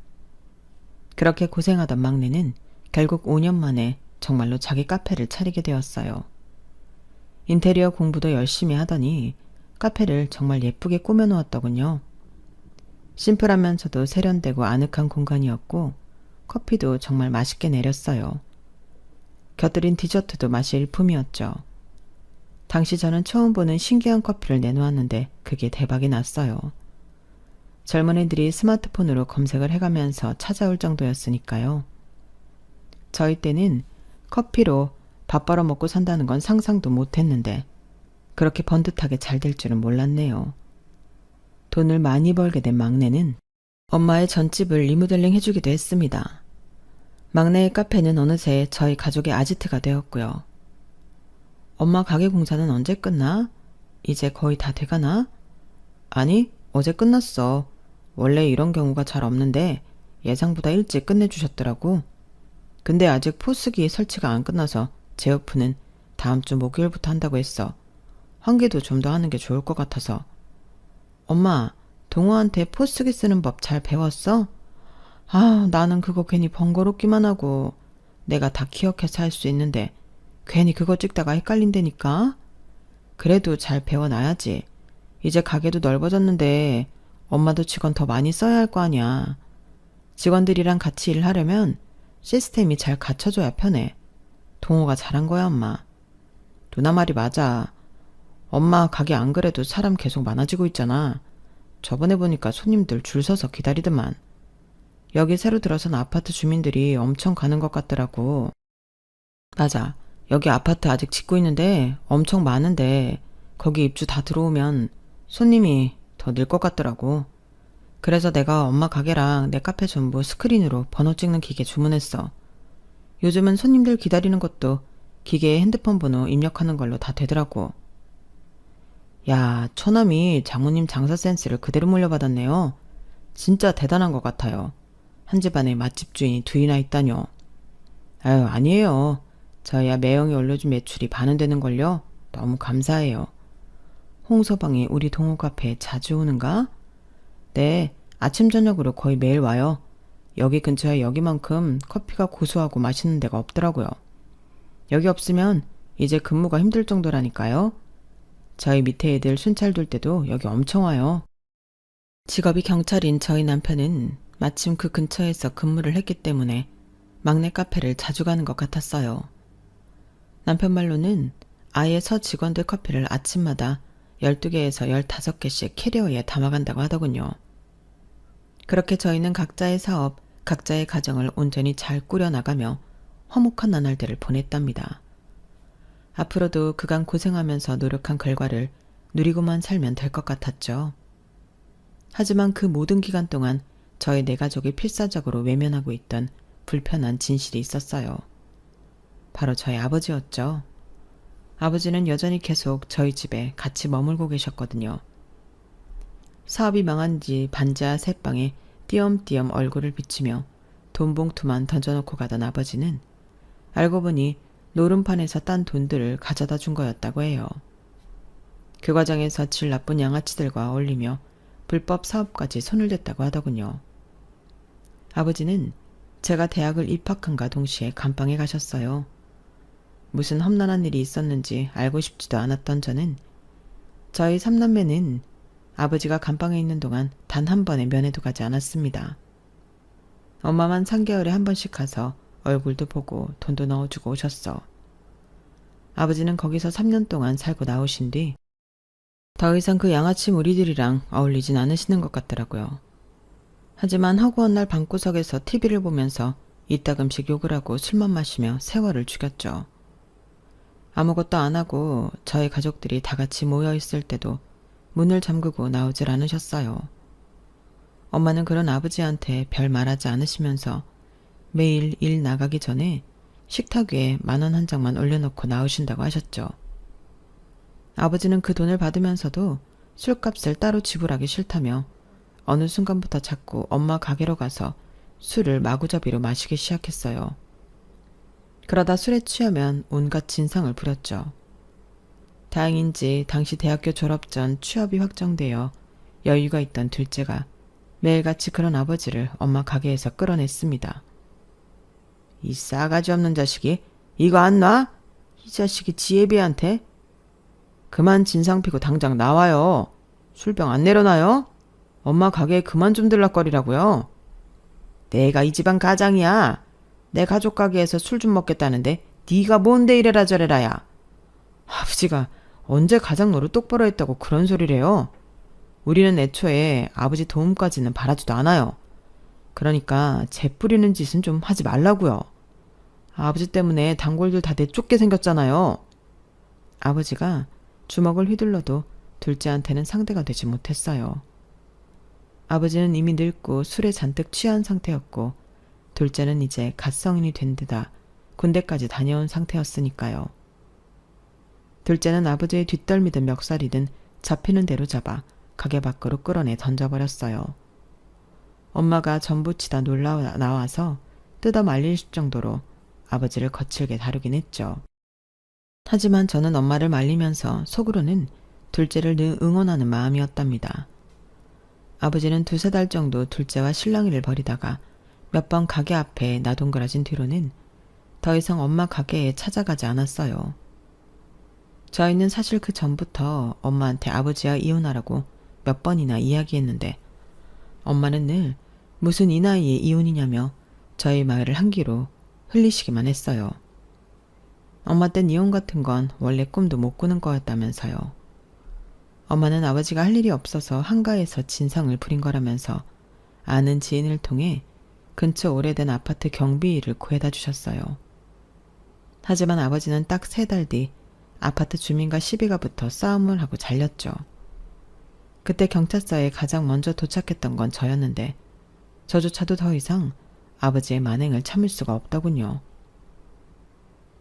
그렇게 고생하던 막내는 결국 5년 만에 정말로 자기 카페를 차리게 되었어요. 인테리어 공부도 열심히 하더니 카페를 정말 예쁘게 꾸며놓았더군요. 심플하면서도 세련되고 아늑한 공간이었고 커피도 정말 맛있게 내렸어요. 곁들인 디저트도 맛이 일품이었죠. 당시 저는 처음 보는 신기한 커피를 내놓았는데 그게 대박이 났어요. 젊은 애들이 스마트폰으로 검색을 해가면서 찾아올 정도였으니까요. 저희 때는 커피로 밥 벌어먹고 산다는 건 상상도 못했는데 그렇게 번듯하게 잘 될 줄은 몰랐네요. 돈을 많이 벌게 된 막내는 엄마의 전집을 리모델링 해주기도 했습니다. 막내의 카페는 어느새 저희 가족의 아지트가 되었고요. 엄마 가게 공사는 언제 끝나? 이제 거의 다 돼가나? 아니, 어제 끝났어. 원래 이런 경우가 잘 없는데 예상보다 일찍 끝내주셨더라고. 근데 아직 포스기 설치가 안 끝나서 제어프는 다음 주 목요일부터 한다고 했어. 환기도 좀 더 하는 게 좋을 것 같아서. 엄마, 동호한테 포스기 쓰는 법 잘 배웠어? 아, 나는 그거 괜히 번거롭기만 하고 내가 다 기억해서 할 수 있는데 괜히 그거 찍다가 헷갈린다니까? 그래도 잘 배워놔야지. 이제 가게도 넓어졌는데 엄마도 직원 더 많이 써야 할 거 아니야. 직원들이랑 같이 일하려면 시스템이 잘 갖춰줘야 편해. 동호가 잘한 거야, 엄마. 누나 말이 맞아. 엄마 가게 안 그래도 사람 계속 많아지고 있잖아. 저번에 보니까 손님들 줄 서서 기다리더만. 여기 새로 들어선 아파트 주민들이 엄청 가는 것 같더라고. 맞아. 여기 아파트 아직 짓고 있는데 엄청 많은데 거기 입주 다 들어오면 손님이 더 늘 것 같더라고. 그래서 내가 엄마 가게랑 내 카페 전부 스크린으로 번호 찍는 기계 주문했어. 요즘은 손님들 기다리는 것도 기계에 핸드폰 번호 입력하는 걸로 다 되더라고. 야, 처남이 장모님 장사 센스를 그대로 물려받았네요. 진짜 대단한 것 같아요. 한 집안에 맛집 주인이 둘이나 있다뇨. 아유, 아니에요. 저희야 매형이 올려준 매출이 반은 되는걸요. 너무 감사해요. 홍서방이 우리 동호 카페에 자주 오는가? 네, 아침 저녁으로 거의 매일 와요. 여기 근처에 여기만큼 커피가 고소하고 맛있는 데가 없더라고요. 여기 없으면 이제 근무가 힘들 정도라니까요. 저희 밑에 애들 순찰 돌 때도 여기 엄청 와요. 직업이 경찰인 저희 남편은 마침 그 근처에서 근무를 했기 때문에 막내 카페를 자주 가는 것 같았어요. 남편 말로는 아예 서 직원들 커피를 아침마다 12개에서 15개씩 캐리어에 담아간다고 하더군요. 그렇게 저희는 각자의 사업, 각자의 가정을 온전히 잘 꾸려나가며 화목한 나날들을 보냈답니다. 앞으로도 그간 고생하면서 노력한 결과를 누리고만 살면 될 것 같았죠. 하지만 그 모든 기간 동안 저희 네 가족이 필사적으로 외면하고 있던 불편한 진실이 있었어요. 바로 저희 아버지였죠. 아버지는 여전히 계속 저희 집에 같이 머물고 계셨거든요. 사업이 망한 지 반지하 새방에 띄엄띄엄 얼굴을 비치며 돈 봉투만 던져놓고 가던 아버지는 알고 보니 노름판에서 딴 돈들을 가져다 준 거였다고 해요. 그 과정에서 질 나쁜 양아치들과 어울리며 불법 사업까지 손을 댔다고 하더군요. 아버지는 제가 대학을 입학한가 동시에 감방에 가셨어요. 무슨 험난한 일이 있었는지 알고 싶지도 않았던 저는 저희 삼남매는 아버지가 감방에 있는 동안 단 한 번의 면회도 가지 않았습니다. 엄마만 3개월에 한 번씩 가서 얼굴도 보고 돈도 넣어주고 오셨어. 아버지는 거기서 3년 동안 살고 나오신 뒤 더 이상 그 양아치 무리들이랑 어울리진 않으시는 것 같더라고요. 하지만 허구한 날 방구석에서 TV를 보면서 이따금씩 욕을 하고 술만 마시며 세월을 죽였죠. 아무것도 안 하고 저희 가족들이 다 같이 모여 있을 때도 문을 잠그고 나오질 않으셨어요. 엄마는 그런 아버지한테 별 말하지 않으시면서 매일 일 나가기 전에 식탁 위에 10,000원 한 장만 올려놓고 나오신다고 하셨죠. 아버지는 그 돈을 받으면서도 술값을 따로 지불하기 싫다며 어느 순간부터 자꾸 엄마 가게로 가서 술을 마구잡이로 마시기 시작했어요. 그러다 술에 취하면 온갖 진상을 부렸죠. 다행인지 당시 대학교 졸업 전 취업이 확정되어 여유가 있던 둘째가 매일같이 그런 아버지를 엄마 가게에서 끌어냈습니다. 이 싸가지 없는 자식이 이거 안 놔? 이 자식이 지혜비한테? 그만 진상 피고 당장 나와요. 술병 안 내려놔요? 엄마 가게에 그만 좀 들락거리라고요. 내가 이 집안 가장이야. 내 가족 가게에서 술 좀 먹겠다는데 네가 뭔데 이래라 저래라야. 아버지가 언제 가장 노릇 똑바로 했다고 그런 소리래요. 우리는 애초에 아버지 도움까지는 바라지도 않아요. 그러니까 재 뿌리는 짓은 좀 하지 말라고요. 아버지 때문에 단골들 다 내쫓게 생겼잖아요. 아버지가 주먹을 휘둘러도 둘째한테는 상대가 되지 못했어요. 아버지는 이미 늙고 술에 잔뜩 취한 상태였고 둘째는 이제 갓 성인이 된 데다 군대까지 다녀온 상태였으니까요. 둘째는 아버지의 뒷덜미든 멱살이든 잡히는 대로 잡아 가게 밖으로 끌어내 던져버렸어요. 엄마가 전부치다 놀라 나와서 뜯어 말릴 정도로 아버지를 거칠게 다루긴 했죠. 하지만 저는 엄마를 말리면서 속으로는 둘째를 늘 응원하는 마음이었답니다. 아버지는 2-3달 정도 둘째와 실랑이를 벌이다가 몇 번 가게 앞에 나동그라진 뒤로는 더 이상 엄마 가게에 찾아가지 않았어요. 저희는 사실 그 전부터 엄마한테 아버지와 이혼하라고 몇 번이나 이야기했는데 엄마는 늘 무슨 이 나이에 이혼이냐며 저희 말을 한 귀로 흘리시기만 했어요. 엄마 땐 이혼 같은 건 원래 꿈도 못 꾸는 거였다면서요. 엄마는 아버지가 할 일이 없어서 한가해서 진상을 부린 거라면서 아는 지인을 통해 근처 오래된 아파트 경비일을 구해다 주셨어요. 하지만 아버지는 딱 3달 뒤 아파트 주민과 시비가 붙어 싸움을 하고 잘렸죠. 그때 경찰서에 가장 먼저 도착했던 건 저였는데 저조차도 더 이상 아버지의 만행을 참을 수가 없더군요.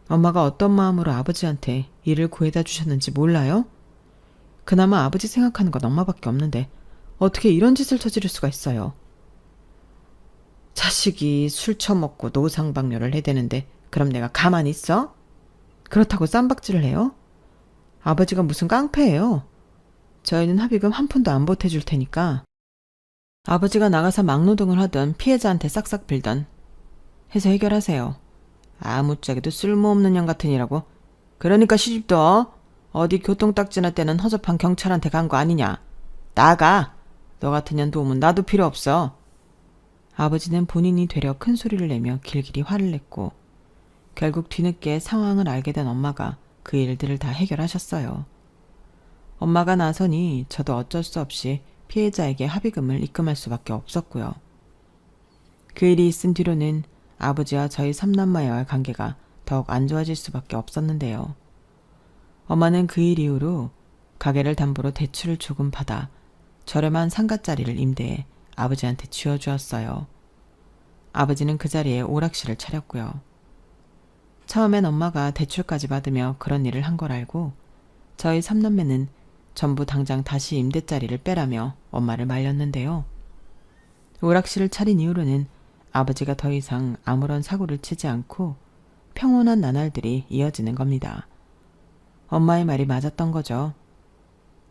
엄마가 어떤 마음으로 아버지한테 일을 구해다 주셨는지 몰라요? 그나마 아버지 생각하는 건 엄마밖에 없는데 어떻게 이런 짓을 저지를 수가 있어요? 자식이 술 처먹고 노상방뇨를 해대는데 그럼 내가 가만히 있어? 그렇다고 쌈박질을 해요? 아버지가 무슨 깡패예요? 저희는 합의금 한 푼도 안 보태줄 테니까 아버지가 나가서 막노동을 하던 피해자한테 싹싹 빌던 해서 해결하세요. 아무짝에도 쓸모없는 년 같으니라고. 그러니까 시집도 어디 교통딱지나 때는 허접한 경찰한테 간 거 아니냐. 나가. 너 같은 년 도움은 나도 필요 없어. 아버지는 본인이 되려 큰 소리를 내며 길길이 화를 냈고 결국 뒤늦게 상황을 알게 된 엄마가 그 일들을 다 해결하셨어요. 엄마가 나서니 저도 어쩔 수 없이 피해자에게 합의금을 입금할 수밖에 없었고요. 그 일이 있은 뒤로는 아버지와 저희 3남매와의 관계가 더욱 안 좋아질 수밖에 없었는데요. 엄마는 그 일 이후로 가게를 담보로 대출을 조금 받아 저렴한 상가자리를 임대해 아버지한테 쥐어주었어요. 아버지는 그 자리에 오락실을 차렸고요. 처음엔 엄마가 대출까지 받으며 그런 일을 한 걸 알고 저희 3남매는 전부 당장 다시 임대자리를 빼라며 엄마를 말렸는데요. 오락실을 차린 이후로는 아버지가 더 이상 아무런 사고를 치지 않고 평온한 나날들이 이어지는 겁니다. 엄마의 말이 맞았던 거죠.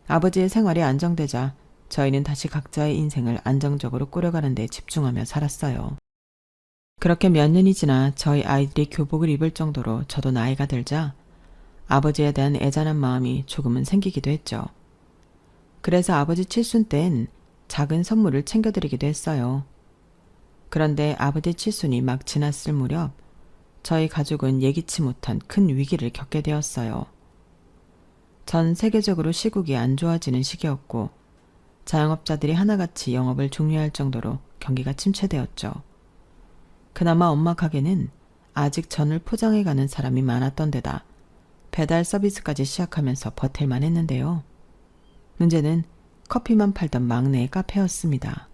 아버지의 생활이 안정되자 저희는 다시 각자의 인생을 안정적으로 꾸려가는 데 집중하며 살았어요. 그렇게 몇 년이 지나 저희 아이들이 교복을 입을 정도로 저도 나이가 들자 아버지에 대한 애잔한 마음이 조금은 생기기도 했죠. 그래서 아버지 칠순 땐 작은 선물을 챙겨드리기도 했어요. 그런데 아버지 칠순이 막 지났을 무렵 저희 가족은 예기치 못한 큰 위기를 겪게 되었어요. 전 세계적으로 시국이 안 좋아지는 시기였고 자영업자들이 하나같이 영업을 종료할 정도로 경기가 침체되었죠. 그나마 엄마 가게는 아직 전을 포장해가는 사람이 많았던 데다 배달 서비스까지 시작하면서 버틸만 했는데요. 문제는 커피만 팔던 막내의 카페였습니다.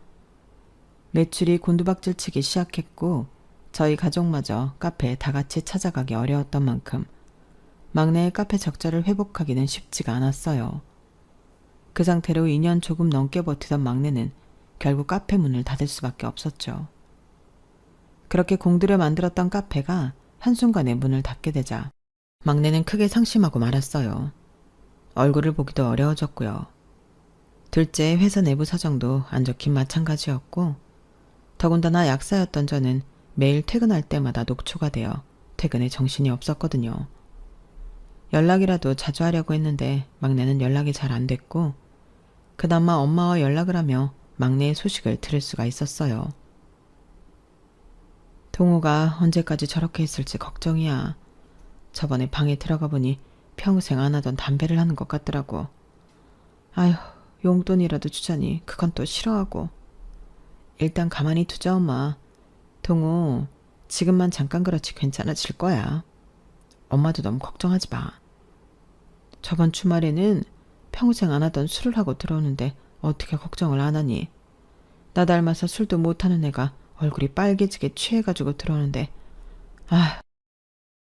매출이 곤두박질치기 시작했고 저희 가족마저 카페에 다 같이 찾아가기 어려웠던 만큼 막내의 카페 적자를 회복하기는 쉽지가 않았어요. 그 상태로 2년 조금 넘게 버티던 막내는 결국 카페 문을 닫을 수밖에 없었죠. 그렇게 공들여 만들었던 카페가 한순간에 문을 닫게 되자 막내는 크게 상심하고 말았어요. 얼굴을 보기도 어려워졌고요. 둘째 회사 내부 사정도 안 좋긴 마찬가지였고 더군다나 약사였던 저는 매일 퇴근할 때마다 녹초가 되어 퇴근에 정신이 없었거든요. 연락이라도 자주 하려고 했는데 막내는 연락이 잘 안 됐고 그나마 엄마와 연락을 하며 막내의 소식을 들을 수가 있었어요. 동호가 언제까지 저렇게 있을지 걱정이야. 저번에 방에 들어가 보니 평생 안 하던 담배를 하는 것 같더라고. 아휴, 용돈이라도 주자니 그건 또 싫어하고. 일단 가만히 두자 엄마. 동호, 지금만 잠깐 그렇지 괜찮아질 거야. 엄마도 너무 걱정하지 마. 저번 주말에는 평생 안 하던 술을 하고 들어오는데 어떻게 걱정을 안 하니? 나 닮아서 술도 못하는 애가 얼굴이 빨개지게 취해가지고 들어오는데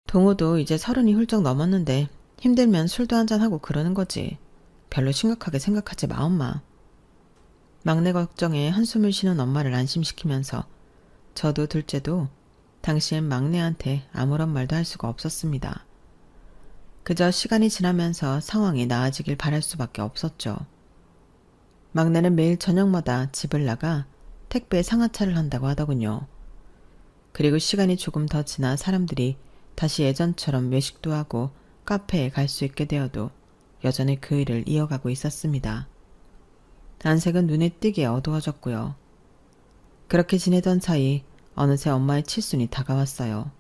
동호도 이제 30이 훌쩍 넘었는데 힘들면 술도 한잔하고 그러는 거지. 별로 심각하게 생각하지 마 엄마. 막내 걱정에 한숨을 쉬는 엄마를 안심시키면서 저도 둘째도 당시엔 막내한테 아무런 말도 할 수가 없었습니다. 그저 시간이 지나면서 상황이 나아지길 바랄 수밖에 없었죠. 막내는 매일 저녁마다 집을 나가 택배 상하차를 한다고 하더군요. 그리고 시간이 조금 더 지나 사람들이 다시 예전처럼 외식도 하고 카페에 갈 수 있게 되어도 여전히 그 일을 이어가고 있었습니다. 안색은 눈에 띄게 어두워졌고요. 그렇게 지내던 사이 어느새 엄마의 칠순이 다가왔어요.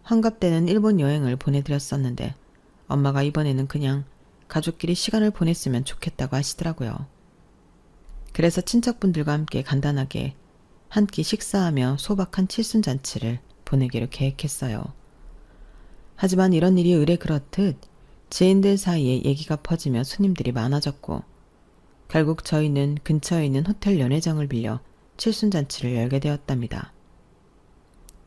환갑 때는 일본 여행을 보내드렸었는데 엄마가 이번에는 그냥 가족끼리 시간을 보냈으면 좋겠다고 하시더라고요. 그래서 친척분들과 함께 간단하게 한 끼 식사하며 소박한 칠순잔치를 보내기로 계획했어요. 하지만 이런 일이 의례 그렇듯 지인들 사이에 얘기가 퍼지며 손님들이 많아졌고 결국 저희는 근처에 있는 호텔 연회장을 빌려 칠순잔치를 열게 되었답니다.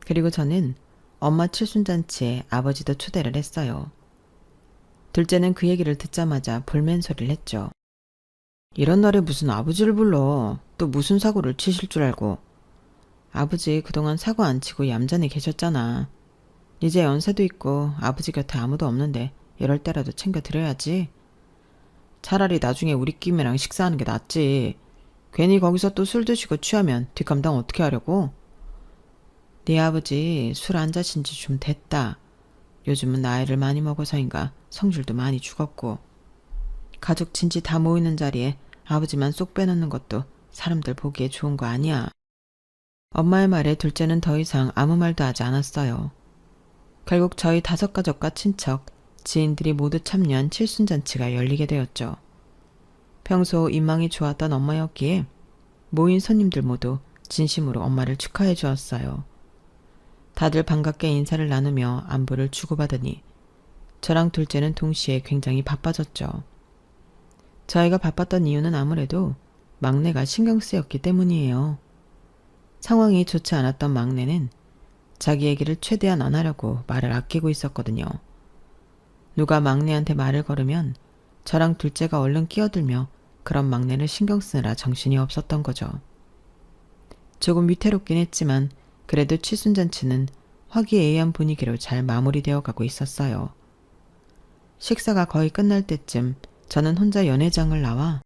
그리고 저는 엄마 칠순잔치에 아버지도 초대를 했어요. 둘째는 그 얘기를 듣자마자 볼멘소리를 했죠. 이런 날에 무슨 아버지를 불러. 또 무슨 사고를 치실 줄 알고. 아버지 그동안 사고 안 치고 얌전히 계셨잖아. 이제 연세도 있고 아버지 곁에 아무도 없는데 이럴 때라도 챙겨드려야지. 차라리 나중에 우리끼리랑 식사하는 게 낫지. 괜히 거기서 또 술 드시고 취하면 뒷감당 어떻게 하려고? 네 아버지 술 안 자신 지 좀 됐다. 요즘은 나이를 많이 먹어서인가 성질도 많이 죽었고. 가족 친지 다 모이는 자리에 아버지만 쏙 빼놓는 것도 사람들 보기에 좋은 거 아니야. 엄마의 말에 둘째는 더 이상 아무 말도 하지 않았어요. 결국 저희 5가족과 친척, 지인들이 모두 참여한 칠순잔치가 열리게 되었죠. 평소 인망이 좋았던 엄마였기에 모인 손님들 모두 진심으로 엄마를 축하해 주었어요. 다들 반갑게 인사를 나누며 안부를 주고받으니 저랑 둘째는 동시에 굉장히 바빠졌죠. 저희가 바빴던 이유는 아무래도 막내가 신경 쓰였기 때문이에요. 상황이 좋지 않았던 막내는 자기 얘기를 최대한 안 하려고 말을 아끼고 있었거든요. 누가 막내한테 말을 걸으면 저랑 둘째가 얼른 끼어들며 그런 막내를 신경 쓰느라 정신이 없었던 거죠. 조금 위태롭긴 했지만 그래도 칠순잔치는 화기애애한 분위기로 잘 마무리되어 가고 있었어요. 식사가 거의 끝날 때쯤 저는 혼자 연회장을 나와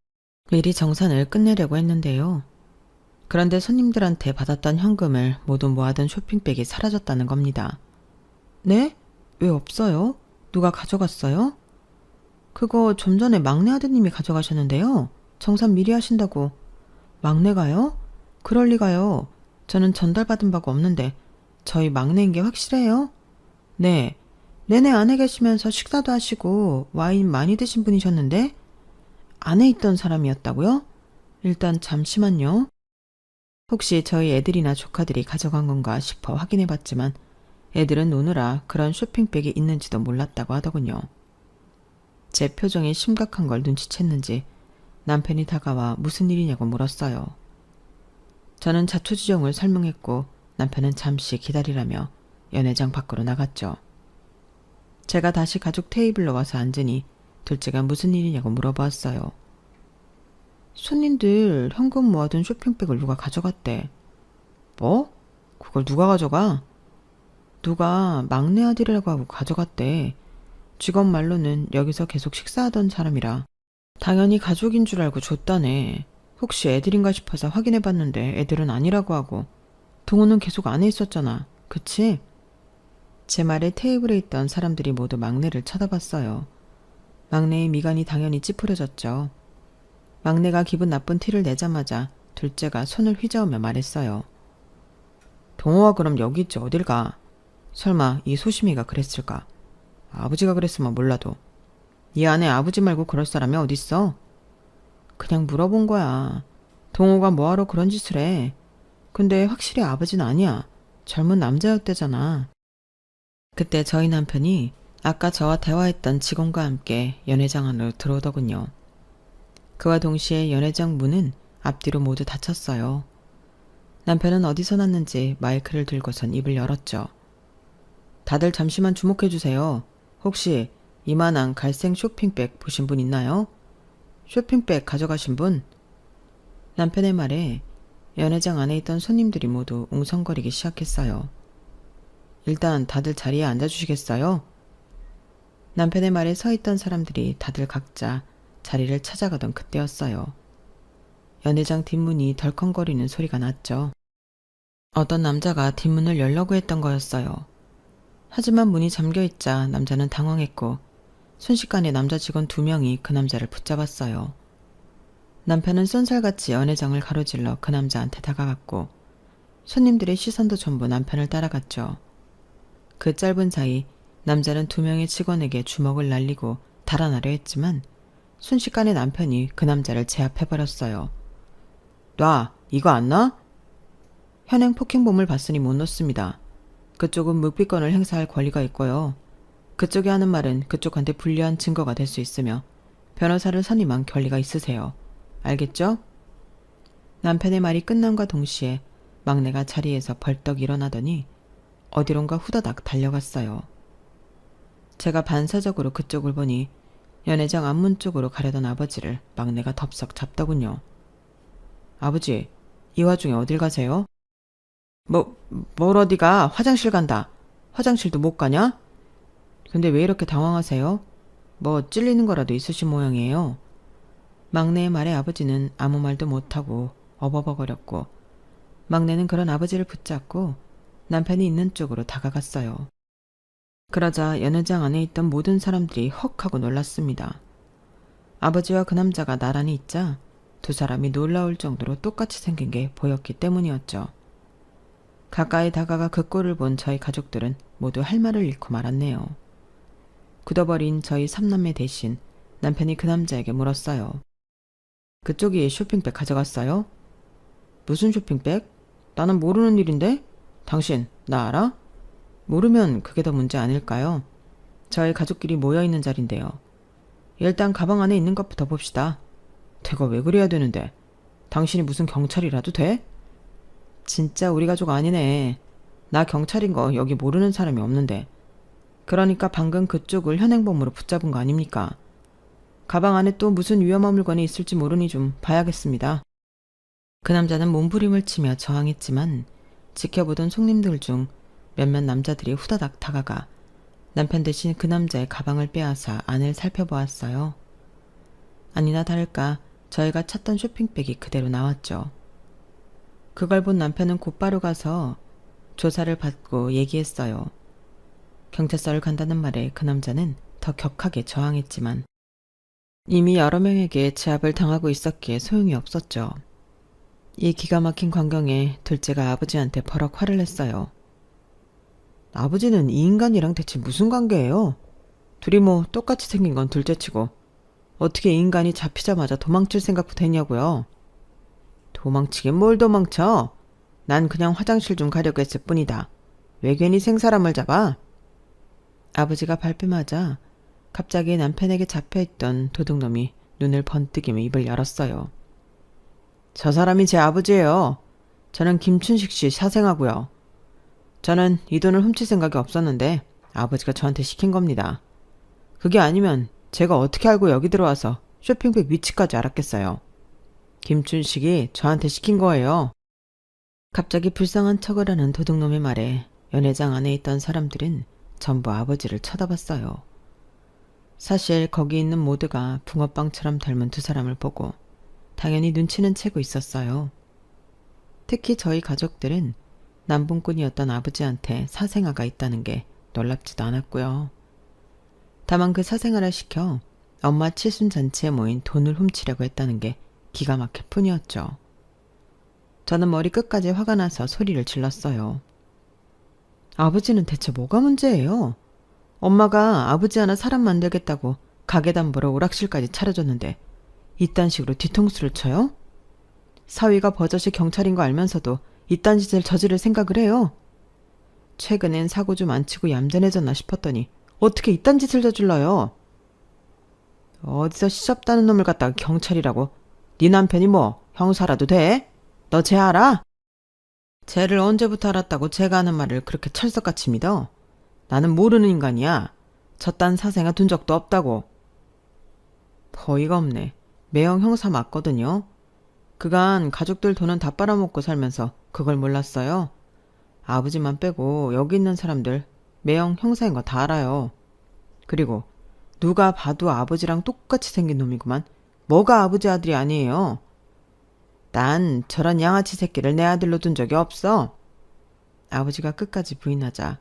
미리 정산을 끝내려고 했는데요. 그런데 손님들한테 받았던 현금을 모두 모아둔 쇼핑백이 사라졌다는 겁니다. 네? 왜 없어요? 누가 가져갔어요? 그거 좀 전에 막내 아드님이 가져가셨는데요. 정산 미리 하신다고. 막내가요? 그럴 리가요. 저는 전달받은 바가 없는데 저희 막내인 게 확실해요? 네. 내내 안에 계시면서 식사도 하시고 와인 많이 드신 분이셨는데 안에 있던 사람이었다고요? 일단 잠시만요. 혹시 저희 애들이나 조카들이 가져간 건가 싶어 확인해봤지만 애들은 노느라 그런 쇼핑백이 있는지도 몰랐다고 하더군요. 제 표정이 심각한 걸 눈치챘는지 남편이 다가와 무슨 일이냐고 물었어요. 저는 자초지종을 설명했고 남편은 잠시 기다리라며 연회장 밖으로 나갔죠. 제가 다시 가족 테이블로 와서 앉으니 둘째가 무슨 일이냐고 물어보았어요. 손님들 현금 모아둔 쇼핑백을 누가 가져갔대. 뭐? 그걸 누가 가져가? 누가 막내 아들이라고 하고 가져갔대. 직원 말로는 여기서 계속 식사하던 사람이라 당연히 가족인 줄 알고 줬다네. 혹시 애들인가 싶어서 확인해봤는데 애들은 아니라고 하고 동호는 계속 안에 있었잖아. 그치? 제 말에 테이블에 있던 사람들이 모두 막내를 쳐다봤어요. 막내의 미간이 당연히 찌푸려졌죠. 막내가 기분 나쁜 티를 내자마자 둘째가 손을 휘저으며 말했어요. 동호가 그럼 여기 있지 어딜 가? 설마 이 소심이가 그랬을까? 아버지가 그랬으면 몰라도. 이 안에 아버지 말고 그럴 사람이 어딨어? 그냥 물어본 거야. 동호가 뭐하러 그런 짓을 해. 근데 확실히 아버지는 아니야. 젊은 남자였대잖아. 그때 저희 남편이 아까 저와 대화했던 직원과 함께 연회장 안으로 들어오더군요. 그와 동시에 연회장 문은 앞뒤로 모두 닫혔어요. 남편은 어디서 났는지 마이크를 들고선 입을 열었죠. 다들 잠시만 주목해주세요. 혹시 이만한 갈색 쇼핑백 보신 분 있나요? 쇼핑백 가져가신 분? 남편의 말에 연회장 안에 있던 손님들이 모두 웅성거리기 시작했어요. 일단 다들 자리에 앉아주시겠어요? 남편의 말에 서 있던 사람들이 다들 각자 자리를 찾아가던 그때였어요. 연회장 뒷문이 덜컹거리는 소리가 났죠. 어떤 남자가 뒷문을 열려고 했던 거였어요. 하지만 문이 잠겨있자 남자는 당황했고 순식간에 남자 직원 2명이 그 남자를 붙잡았어요. 남편은 쏜살같이 연회장을 가로질러 그 남자한테 다가갔고 손님들의 시선도 전부 남편을 따라갔죠. 그 짧은 사이 남자는 2명의 직원에게 주먹을 날리고 달아나려 했지만 순식간에 남편이 그 남자를 제압해버렸어요. 놔! 이거 안 놔? 현행 폭행범을 봤으니 못 놓습니다. 그쪽은 묵비권을 행사할 권리가 있고요. 그쪽이 하는 말은 그쪽한테 불리한 증거가 될 수 있으며 변호사를 선임한 권리가 있으세요. 알겠죠? 남편의 말이 끝남과 동시에 막내가 자리에서 벌떡 일어나더니 어디론가 후다닥 달려갔어요. 제가 반사적으로 그쪽을 보니 연회장 앞문 쪽으로 가려던 아버지를 막내가 덥석 잡더군요. 아버지, 이 와중에 어딜 가세요? 뭘 어디가? 화장실 간다. 화장실도 못 가냐? 근데 왜 이렇게 당황하세요? 뭐 찔리는 거라도 있으신 모양이에요. 막내의 말에 아버지는 아무 말도 못하고 어버버거렸고 막내는 그런 아버지를 붙잡고 남편이 있는 쪽으로 다가갔어요. 그러자 연회장 안에 있던 모든 사람들이 헉 하고 놀랐습니다. 아버지와 그 남자가 나란히 있자 2사람이 놀라울 정도로 똑같이 생긴 게 보였기 때문이었죠. 가까이 다가가 그 꼴을 본 저희 가족들은 모두 할 말을 잃고 말았네요. 굳어버린 저희 3남매 대신 남편이 그 남자에게 물었어요. 그쪽이 쇼핑백 가져갔어요? 무슨 쇼핑백? 나는 모르는 일인데? 당신 나 알아? 모르면 그게 더 문제 아닐까요? 저희 가족끼리 모여있는 자리인데요. 일단 가방 안에 있는 것부터 봅시다. 내가 왜 그래야 되는데? 당신이 무슨 경찰이라도 돼? 진짜 우리 가족 아니네. 나 경찰인 거 여기 모르는 사람이 없는데. 그러니까 방금 그쪽을 현행범으로 붙잡은 거 아닙니까? 가방 안에 또 무슨 위험한 물건이 있을지 모르니 좀 봐야겠습니다. 그 남자는 몸부림을 치며 저항했지만 지켜보던 손님들 중 몇몇 남자들이 후다닥 다가가 남편 대신 그 남자의 가방을 빼앗아 안을 살펴보았어요. 아니나 다를까 저희가 찾던 쇼핑백이 그대로 나왔죠. 그걸 본 남편은 곧바로 가서 조사를 받고 얘기했어요. 경찰서를 간다는 말에 그 남자는 더 격하게 저항했지만 이미 여러 명에게 제압을 당하고 있었기에 소용이 없었죠. 이 기가 막힌 광경에 둘째가 아버지한테 버럭 화를 냈어요. 아버지는 이 인간이랑 대체 무슨 관계예요? 둘이 뭐 똑같이 생긴 건 둘째치고 어떻게 이 인간이 잡히자마자 도망칠 생각부터 했냐고요? 도망치긴 뭘 도망쳐? 난 그냥 화장실 좀 가려고 했을 뿐이다. 왜 괜히 생사람을 잡아? 아버지가 발뺌하자 갑자기 남편에게 잡혀있던 도둑놈이 눈을 번뜩이며 입을 열었어요. 저 사람이 제 아버지예요. 저는 김춘식 씨 사생하고요. 저는 이 돈을 훔칠 생각이 없었는데 아버지가 저한테 시킨 겁니다. 그게 아니면 제가 어떻게 알고 여기 들어와서 쇼핑백 위치까지 알았겠어요. 김춘식이 저한테 시킨 거예요. 갑자기 불쌍한 척을 하는 도둑놈의 말에 연회장 안에 있던 사람들은 전부 아버지를 쳐다봤어요. 사실 거기 있는 모두가 붕어빵처럼 닮은 두 사람을 보고 당연히 눈치는 채고 있었어요. 특히 저희 가족들은 남분꾼이었던 아버지한테 사생아가 있다는 게 놀랍지도 않았고요. 다만 그 사생아를 시켜 엄마 칠순잔치에 모인 돈을 훔치려고 했다는 게 기가 막힐 뿐이었죠. 저는 머리 끝까지 화가 나서 소리를 질렀어요. 아버지는 대체 뭐가 문제예요? 엄마가 아버지 하나 사람 만들겠다고 가게 담보로 오락실까지 차려줬는데 이딴 식으로 뒤통수를 쳐요? 사위가 버젓이 경찰인 거 알면서도 이딴 짓을 저지를 생각을 해요. 최근엔 사고 좀 안 치고 얌전해졌나 싶었더니 어떻게 이딴 짓을 저질러요? 어디서 시접다는 놈을 갖다가 경찰이라고? 네 남편이 뭐 형사라도 돼? 너 쟤 알아? 쟤를 언제부터 알았다고 제가 하는 말을 그렇게 철석같이 믿어? 나는 모르는 인간이야. 저딴 사생아 둔 적도 없다고. 어이가 없네. 매형 형사 맞거든요. 그간 가족들 돈은 다 빨아먹고 살면서 그걸 몰랐어요. 아버지만 빼고 여기 있는 사람들 매형 형사인 거 다 알아요. 그리고 누가 봐도 아버지랑 똑같이 생긴 놈이구만. 뭐가 아버지 아들이 아니에요. 난 저런 양아치 새끼를 내 아들로 둔 적이 없어. 아버지가 끝까지 부인하자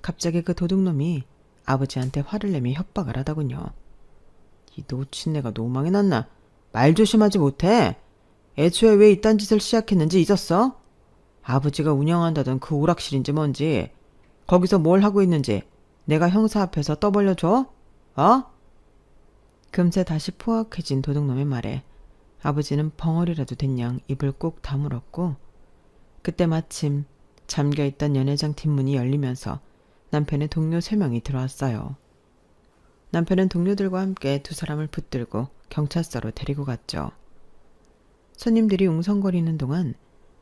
갑자기 그 도둑놈이 아버지한테 화를 내며 협박을 하더군요. 이 노친네가 노망이 났나? 말 조심하지 못해? 애초에 왜 이딴 짓을 시작했는지 잊었어? 아버지가 운영한다던 그 오락실인지 뭔지 거기서 뭘 하고 있는지 내가 형사 앞에서 떠벌려줘? 어? 금세 다시 포악해진 도둑놈의 말에 아버지는 벙어리라도 된 양 입을 꼭 다물었고 그때 마침 잠겨있던 연회장 뒷문이 열리면서 남편의 동료 3명이 들어왔어요. 남편은 동료들과 함께 두 사람을 붙들고 경찰서로 데리고 갔죠. 손님들이 웅성거리는 동안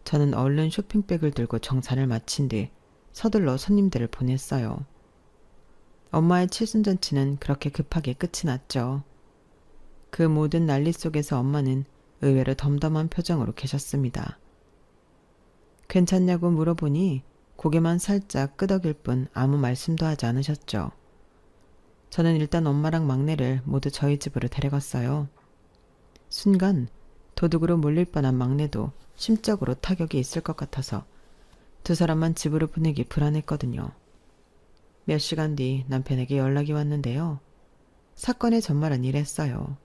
저는 얼른 쇼핑백을 들고 정산을 마친 뒤 서둘러 손님들을 보냈어요. 엄마의 칠순잔치는 그렇게 급하게 끝이 났죠. 그 모든 난리 속에서 엄마는 의외로 덤덤한 표정으로 계셨습니다. 괜찮냐고 물어보니 고개만 살짝 끄덕일 뿐 아무 말씀도 하지 않으셨죠. 저는 일단 엄마랑 막내를 모두 저희 집으로 데려갔어요. 순간 도둑으로 몰릴 뻔한 막내도 심적으로 타격이 있을 것 같아서 두 사람만 집으로 보내기 불안했거든요. 몇 시간 뒤 남편에게 연락이 왔는데요. 사건의 전말은 이랬어요.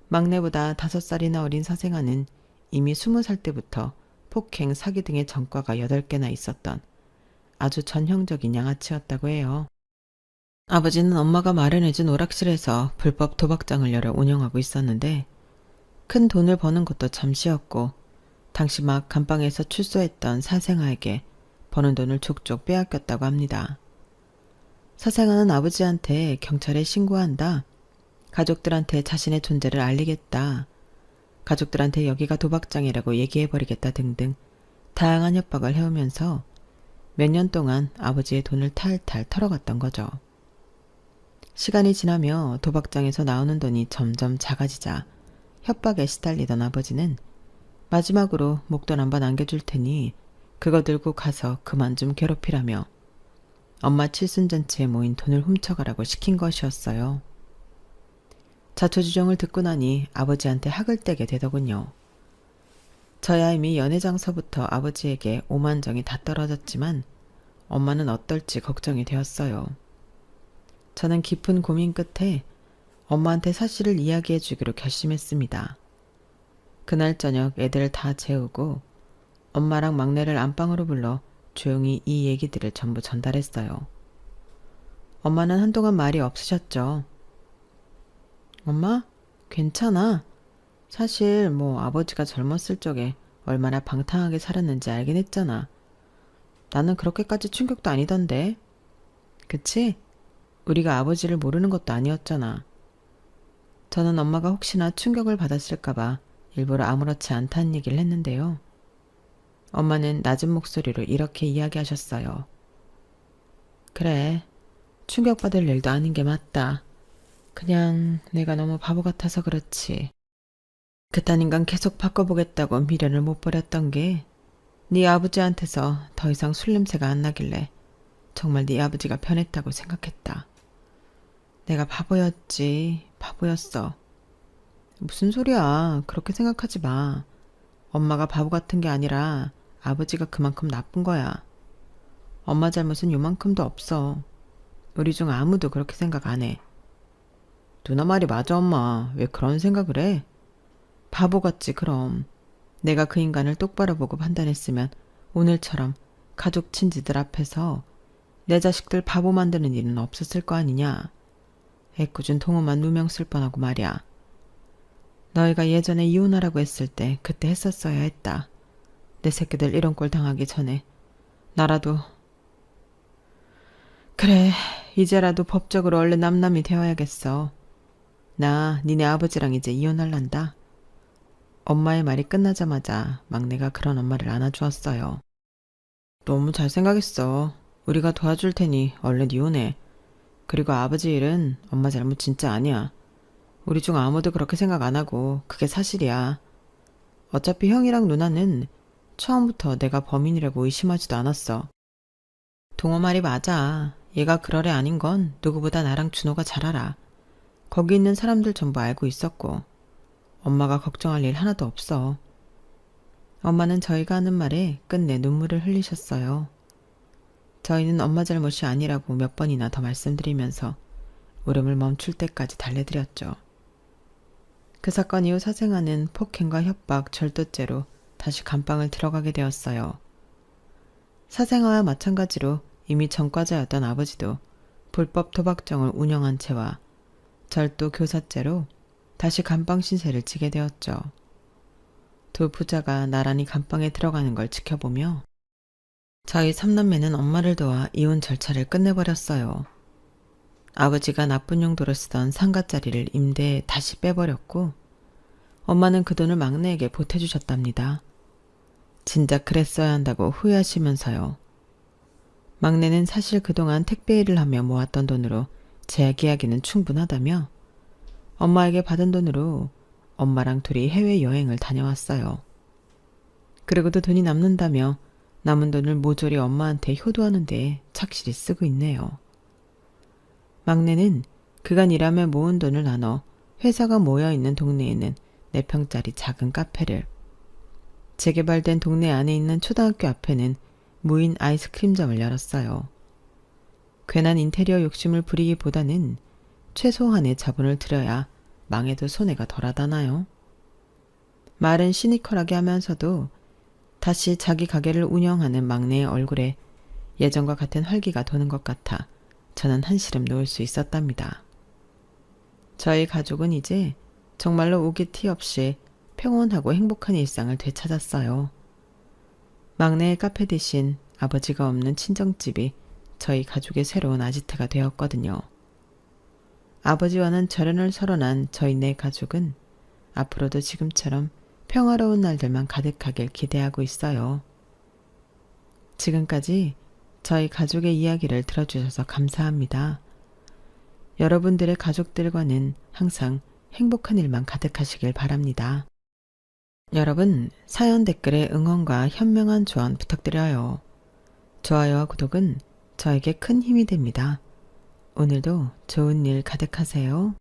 막내보다 5살이나 어린 사생아는 이미 20살 때부터 폭행, 사기 등의 전과가 8개나 있었던 아주 전형적인 양아치였다고 해요. 아버지는 엄마가 마련해준 오락실에서 불법 도박장을 열어 운영하고 있었는데 큰 돈을 버는 것도 잠시였고 당시 막 감방에서 출소했던 사생아에게 버는 돈을 족족 빼앗겼다고 합니다. 사생아는 아버지한테 경찰에 신고한다. 가족들한테 자신의 존재를 알리겠다. 가족들한테 여기가 도박장이라고 얘기해버리겠다 등등 다양한 협박을 해오면서 몇 년 동안 아버지의 돈을 탈탈 털어갔던 거죠. 시간이 지나며 도박장에서 나오는 돈이 점점 작아지자 협박에 시달리던 아버지는 마지막으로 목돈 한번 안겨줄 테니 그거 들고 가서 그만 좀 괴롭히라며 엄마 칠순잔치에 모인 돈을 훔쳐가라고 시킨 것이었어요. 자초지종을 듣고 나니 아버지한테 학을 떼게 되더군요. 저야 이미 연회장서부터 아버지에게 오만정이 다 떨어졌지만 엄마는 어떨지 걱정이 되었어요. 저는 깊은 고민 끝에 엄마한테 사실을 이야기해 주기로 결심했습니다. 그날 저녁 애들 다 재우고 엄마랑 막내를 안방으로 불러 조용히 이 얘기들을 전부 전달했어요. 엄마는 한동안 말이 없으셨죠. 엄마, 괜찮아. 사실 아버지가 젊었을 적에 얼마나 방탕하게 살았는지 알긴 했잖아. 나는 그렇게까지 충격도 아니던데. 그치? 우리가 아버지를 모르는 것도 아니었잖아. 저는 엄마가 혹시나 충격을 받았을까봐 일부러 아무렇지 않다는 얘기를 했는데요. 엄마는 낮은 목소리로 이렇게 이야기하셨어요. 그래, 충격받을 일도 아닌 게 맞다. 그냥 내가 너무 바보 같아서 그렇지. 그딴 인간 계속 바꿔보겠다고 미련을 못 버렸던 게 네 아버지한테서 더 이상 술 냄새가 안 나길래 정말 네 아버지가 변했다고 생각했다. 내가 바보였지, 바보였어. 무슨 소리야, 그렇게 생각하지 마. 엄마가 바보 같은 게 아니라 아버지가 그만큼 나쁜 거야. 엄마 잘못은 요만큼도 없어. 우리 중 아무도 그렇게 생각 안 해. 누나 말이 맞아, 엄마. 왜 그런 생각을 해? 바보 같지, 그럼. 내가 그 인간을 똑바로 보고 판단했으면 오늘처럼 가족 친지들 앞에서 내 자식들 바보 만드는 일은 없었을 거 아니냐. 애꿎은 동호만 누명 쓸 뻔하고 말이야. 너희가 예전에 이혼하라고 했을 때 그때 했었어야 했다. 내 새끼들 이런 꼴 당하기 전에. 나라도. 그래, 이제라도 법적으로 얼른 남남이 되어야겠어. 나 니네 아버지랑 이제 이혼할란다. 엄마의 말이 끝나자마자 막내가 그런 엄마를 안아주었어요. 너무 잘 생각했어. 우리가 도와줄 테니 얼른 이혼해. 그리고 아버지 일은 엄마 잘못 진짜 아니야. 우리 중 아무도 그렇게 생각 안 하고 그게 사실이야. 어차피 형이랑 누나는 처음부터 내가 범인이라고 의심하지도 않았어. 동호 말이 맞아. 얘가 그럴 애 아닌 건 누구보다 나랑 준호가 잘 알아. 거기 있는 사람들 전부 알고 있었고 엄마가 걱정할 일 하나도 없어. 엄마는 저희가 하는 말에 끝내 눈물을 흘리셨어요. 저희는 엄마 잘못이 아니라고 몇 번이나 더 말씀드리면서 울음을 멈출 때까지 달래드렸죠. 그 사건 이후 사생아는 폭행과 협박, 절도죄로 다시 감방을 들어가게 되었어요. 사생아와 마찬가지로 이미 전과자였던 아버지도 불법 도박정을 운영한 채와 절도 교사죄로 다시 감방 신세를 지게 되었죠. 두 부자가 나란히 감방에 들어가는 걸 지켜보며 저희 삼남매는 엄마를 도와 이혼 절차를 끝내버렸어요. 아버지가 나쁜 용도로 쓰던 상가자리를 임대에 다시 빼버렸고 엄마는 그 돈을 막내에게 보태주셨답니다. 진작 그랬어야 한다고 후회하시면서요. 막내는 사실 그동안 택배 일을 하며 모았던 돈으로 재계약에는 충분하다며 엄마에게 받은 돈으로 엄마랑 둘이 해외여행을 다녀왔어요. 그리고도 돈이 남는다며 남은 돈을 모조리 엄마한테 효도하는 데 착실히 쓰고 있네요. 막내는 그간 일하며 모은 돈을 나눠 회사가 모여있는 동네에는 4평짜리 작은 카페를, 재개발된 동네 안에 있는 초등학교 앞에는 무인 아이스크림점을 열었어요. 괜한 인테리어 욕심을 부리기보다는 최소한의 자본을 들여야 망해도 손해가 덜하다나요? 말은 시니컬하게 하면서도 다시 자기 가게를 운영하는 막내의 얼굴에 예전과 같은 활기가 도는 것 같아 저는 한시름 놓을 수 있었답니다. 저희 가족은 이제 정말로 오기 티 없이 평온하고 행복한 일상을 되찾았어요. 막내의 카페 대신 아버지가 없는 친정집이 저희 가족의 새로운 아지트가 되었거든요. 아버지와는 절연을 설원한 저희 네 가족은 앞으로도 지금처럼 평화로운 날들만 가득하길 기대하고 있어요. 지금까지 저희 가족의 이야기를 들어주셔서 감사합니다. 여러분들의 가족들과는 항상 행복한 일만 가득하시길 바랍니다. 여러분, 사연 댓글에 응원과 현명한 조언 부탁드려요. 좋아요와 구독은 저에게 큰 힘이 됩니다. 오늘도 좋은 일 가득하세요.